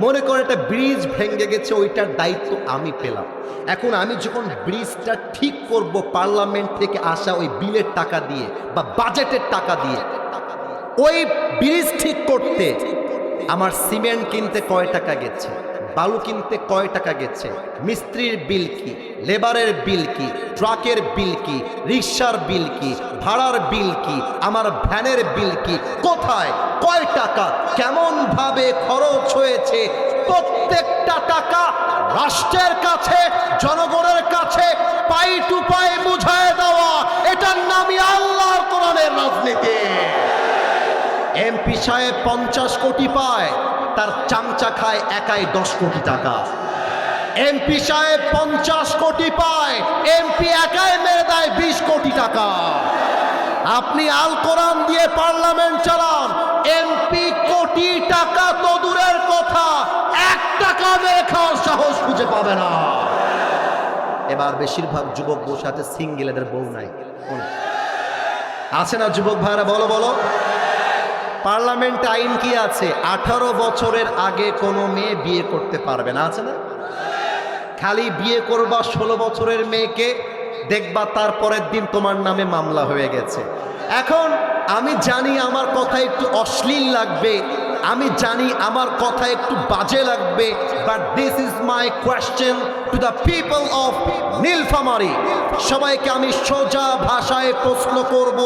মনে করে একটা ব্রিজ ভেঙে গেছে, ওইটার দায়িত্ব আমি পেলাম। এখন আমি যখন ব্রিজটা ঠিক করব পার্লামেন্ট থেকে আসা ওই বিলের টাকা দিয়ে বা বাজেটের টাকা দিয়ে, ওই ব্রিজ ঠিক করতে আমার সিমেন্ট কিনতে কয় টাকা গেছে, বালু কিনতে কয় টাকা গেছে, মিস্ত্রির বিল কি, লেবারের বিল কি, ট্রাকের বিল কি, রিক্সার বিল কি, ভাড়ার বিল কি, আমার ভ্যানের বিল কি, কোথায় কয় টাকা কেমন ভাবে খরচ হয়েছে, প্রত্যেকটা টাকা রাষ্ট্রের কাছে জনগণের কাছে পাই টু পাই বুঝায় দেওয়া, এটার নামই আল্লাহর কোরআনের রাজনীতি। এমপি সাহেব 50 কোটি পায়, তার চামচা খায় একাই 10 কোটি টাকা। এমপি সাহেব 50 কোটি পায়, এমপি একাই মেরে দেয় 20 কোটি টাকা। আপনি আল কোরআন দিয়ে পার্লামেন্ট চালান, এমপি কোটি টাকা তো দূরের কথা, 1 টাকা মেরে খাওয়ার সাহস খুঁজে পাবে না। এবার বেশিরভাগ যুবক বসে আছে, সিঙ্গেলেদের বউ নাই, আছে না যুবক ভাইরা? বলো বলো, পার্লামেন্ট আইন কি আছে? 18 বছরের আগে কোনো মেয়ে বিয়ে করতে পারবে না, আছে না? খালি বিয়ে করবা 16 বছরের মেয়েকে, দেখবা তারপরের দিন তোমার নামে মামলা হয়ে গেছে। এখন আমি জানি আমার কথা একটু অশ্লীল লাগবে, আমি জানি আমার কথা একটু বাজে লাগবে, but this is my question to the people of Nilphamari. সবাইকে আমি সোজা ভাষায় প্রশ্ন করব,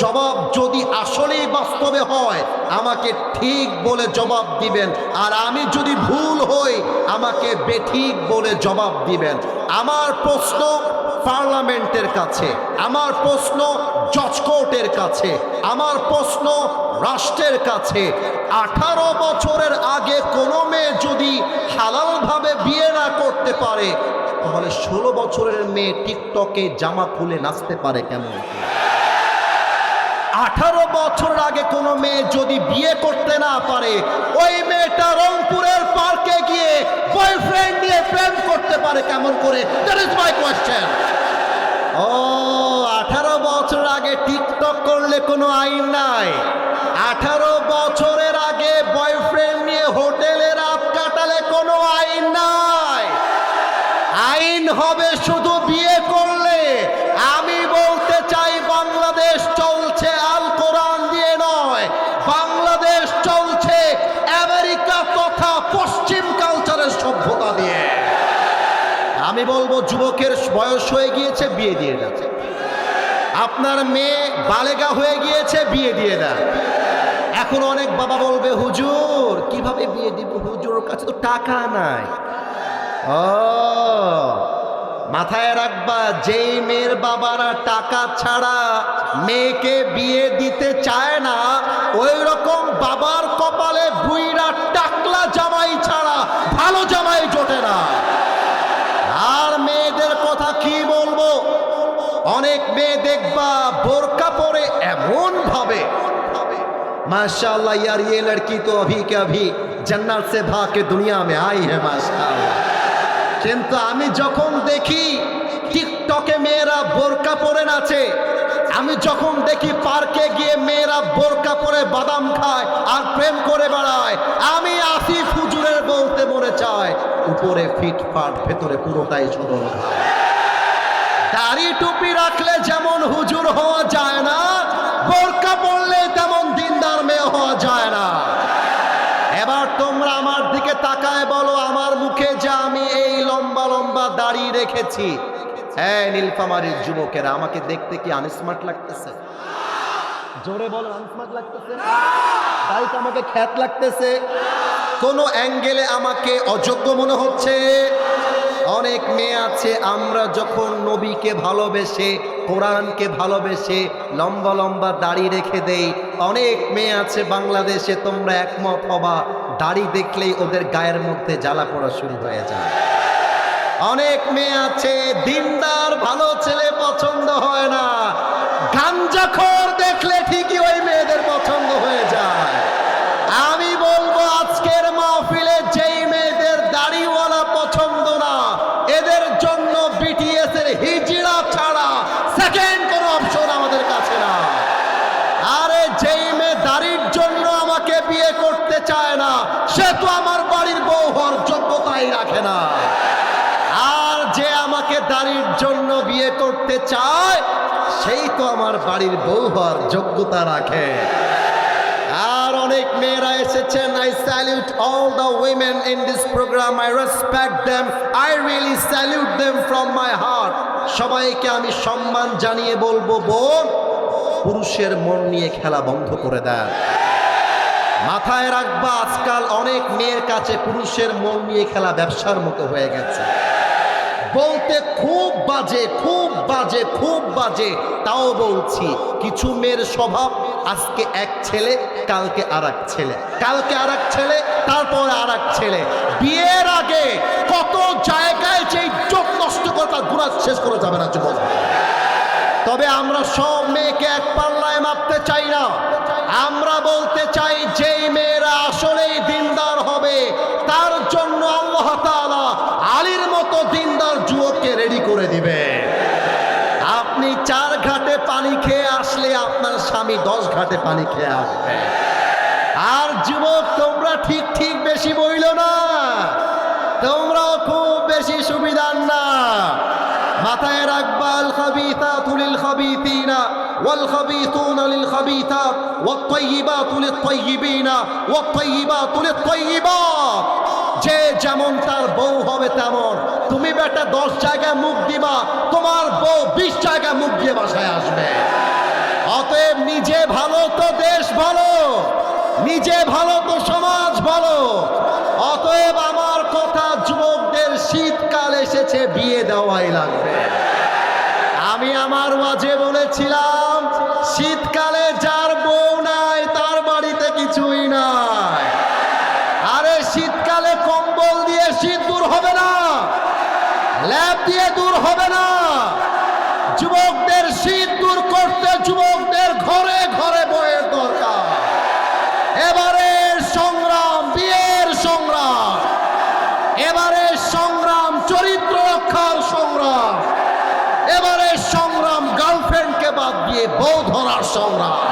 জবাব যদি আসলেই বাস্তবে হয় আমাকে ঠিক বলে জবাব দিবেন, আর আমি যদি ভুল হই আমাকে বেঠিক বলে জবাব দিবেন। আমার প্রশ্ন পার্লামেন্টের কাছে, আমার প্রশ্ন জজ কোর্টের কাছে, আমার প্রশ্ন রাষ্ট্রের কাছে, 18 বছরের আগে কোনো মেয়ে যদি হালালভাবে বিয়ে না করতে পারে, তাহলে 16 বছরের মেয়ে টিকটকে জামা খুলে নাচতে পারে কেমন? 18 বছর আগে কোনো মেয়ে যদি বিয়ে করতে না পারে, ওই মেয়েটা রংপুরের পার্কে গিয়ে বয়ফ্রেন্ড নিয়ে প্রেম করতে পারে কেমন করে? That is my question. ও 18 বছর আগে টিকটক করলে কোনো আইন নাই, 18 বছরের আগে বয়ফ্রেন্ড নিয়ে হোটেলে রাত কাটালে কোনো আইন নাই। আইন হবে শুধু বিয়ে করলে। আমি বলতে চাই বাংলাদেশ চলছে আল কোরআন দিয়ে নয়, বাংলাদেশ চলছে আমেরিকা তথা পশ্চিম কালচারের সভ্যতা দিয়ে। আমি বলবো যুবকের বয়স হয়ে গিয়েছে, বিয়ে দিয়ে দেন। আপনার মেয়ে বালেগা হয়ে গিয়েছে, বিয়ে দিয়ে দেন। এখন অনেক বাবা বলবে হুজুর কিভাবে বিয়ে দিব, হুজুরের কাছে তো টাকা নাই। ও মাথায় রাখবা, যেই মেয়ের বাবারা টাকা ছাড়া মেয়েকে বিয়ে দিতে চায় না, ওই রকম বাবার কপালে বুইরা টাকলা জামাই ছাড়া ভালো জামাই জোটে না। আর মেয়েদের কথা কি বলবো, অনেক মেয়ে দেখবা বোরকা পরে এমন ভাবে, माशाअल्लाह यार ये लड़की तो अभी के अभी जन्नत से भाग के दुनिया में आई है माशाअल्लाह। কিন্তু আমি যখন দেখি টিকটকে মেয়েরা বোরকা পরে নাচে, আমি যখন দেখি পার্কে গিয়ে মেয়েরা বোরকা পরে বাদাম খায় আর প্রেম করে বেড়ায়, আমি আসিফ হুজুরের বলতে মনে চায় উপরে ফিটফাট ভেতরে পুরোটাই সদল খায়। দাড়ি টুপি রাখলে যেমন হুজুর হওয়া যায় না, বোরকা পরলে তেমন দিনদার মেয়ে হওয়া যায় না। এবার তোমরা আমার দিকে তাকায় বলো, আমার মুখে যা আমি এই লম্বা লম্বা দাড়ি রেখেছি, হ্যাঁ নীলফামারীর যুবকেরা, আমাকে দেখতে কি আনস্মার্ট লাগতেছে? জোরে বলো, আনস্মার্ট লাগতেছে? দাড়িটা আমাকে খ্যাত লাগতেছে? কোন অ্যাঙ্গেলে আমাকে অযোগ্য মনে হচ্ছে? অনেক মেয়ে আছে, আমরা যখন নবীকে ভালোবেসে কোরআনকে ভালোবেসে লম্বা লম্বা দাড়ি রেখে দেই, অনেক মেয়ে আছে বাংলাদেশে, তোমরা একমত হবা, দাড়ি দেখলেই ওদের গায়ের মধ্যে জ্বালা পড়া শুরু হয়ে যায়। অনেক মেয়ে আছে দিনদার ভালো ছেলে পছন্দ হয় না, গাঞ্জাখোর দেখলে ঠিকই ওই মেয়েদের পছন্দ হয়ে যায়। আমি বলবো আজকের মাহফিলে যেই মেয়েদের দাড়িওয়ালা পছন্দ না, এদের জন্য বিটিএস এর হিজড়া ছাড়া সেকেন্ড কোনো অপশন আমাদের কাছে না। আরে যেই মেয়ে দাড়ির জন্য আমাকে বিয়ে করতে চায় না, সে তো আমার বাড়ির বউ হওয়ার যোগ্যতাই রাখে না। আর যে আমাকে দাড়ির জন্য বিয়ে করতে চায়, সেই তো আমার বাড়ির বউ হওয়ার যোগ্যতা রাখে। আর অনেক মেয়েরা এসেছেন, I salute all the women in this program, I respect them, I really salute them from my heart। সবাইকে আমি সম্মান জানিয়ে বলবো, বোন, পুরুষের মন নিয়ে খেলা বন্ধ করে দেন। মাথায় রাখবা, আজকাল অনেক মেয়ের কাছে পুরুষের মন নিয়ে খেলা ব্যবসার মতো হয়ে গেছে। বলতে খুব বাজে, খুব বাজে, খুব বাজে, তাও বলছি, কিছু মেয়ের স্বভাব আজকে এক ছেলে, কালকে আর এক ছেলে, কালকে আর এক ছেলে, তারপর আর এক ছেলে। বিয়ের আগে কত জায়গায় যে ইজ্জত নষ্ট করে তার গুণা শেষ করে যাবে না যুবক। তবে আমরা সব মেয়েকে এক পাল্লায় মাপতে চাই না। আমরা বলতে চাই যেই মেয়েরা আসলেই দিনদার হবে, তার জন্য আল্লাহ তাআলা আলীর মতো দিনদার যুবককে রেডি করে দিবে। আপনি 4 ঘাটে পানি খেয়ে আসলে আপনার স্বামী 10 ঘাটে পানি খেয়ে আসবে। আর যুবক, তোমরা ঠিক ঠিক বেশি বইল না, তোমরাও খুব বেশি সুবিধার না। মাথায় রাখবা, আল খাবিসাতু লিল খাবিসিনা ওয়াল খাবিসুনা লিল খাবিসাত ওয়াত তাইয়িবাতু লিত তাইয়িবিনা ওয়াত তাইয়িবাতু লিত তাইয়িবাত। যে যেমন তার বউ হবে তেমন। তুমি বেটা 10 জায়গায় মুখ দিবা, তোমার বউ 20 জায়গায় মুখ দিয়ে বাসায় আসবে। অতএব নিজে ভালো তো দেশ ভালো, নিজে ভালো তো সমাজ ভালো। অতএব আমার কথা, যুবকদের শীতকাল এসেছে, বিয়ে দেওয়াই লাগবে। আমি আমার মাঝে বলেছিলাম, শীতকালে যার বউ নাই তার বাড়িতে কিছুই নাই। আরে শীতকালে কম্বল দিয়ে শীত দূর হবে না, ল্যাপ দিয়ে দূর হবে না। যুবকদের শীত দূর করতে যুবকদের ঘরে ঘরে বইয়ের দরকার। এবারের সংগ্রাম বিয়ের সংগ্রাম, এবারের সংগ্রাম চরিত্র রক্ষার সংগ্রাম, এবারের সংগ্রাম গার্লফ্রেন্ডকে বাদ দিয়ে বউ ধরার সংগ্রাম।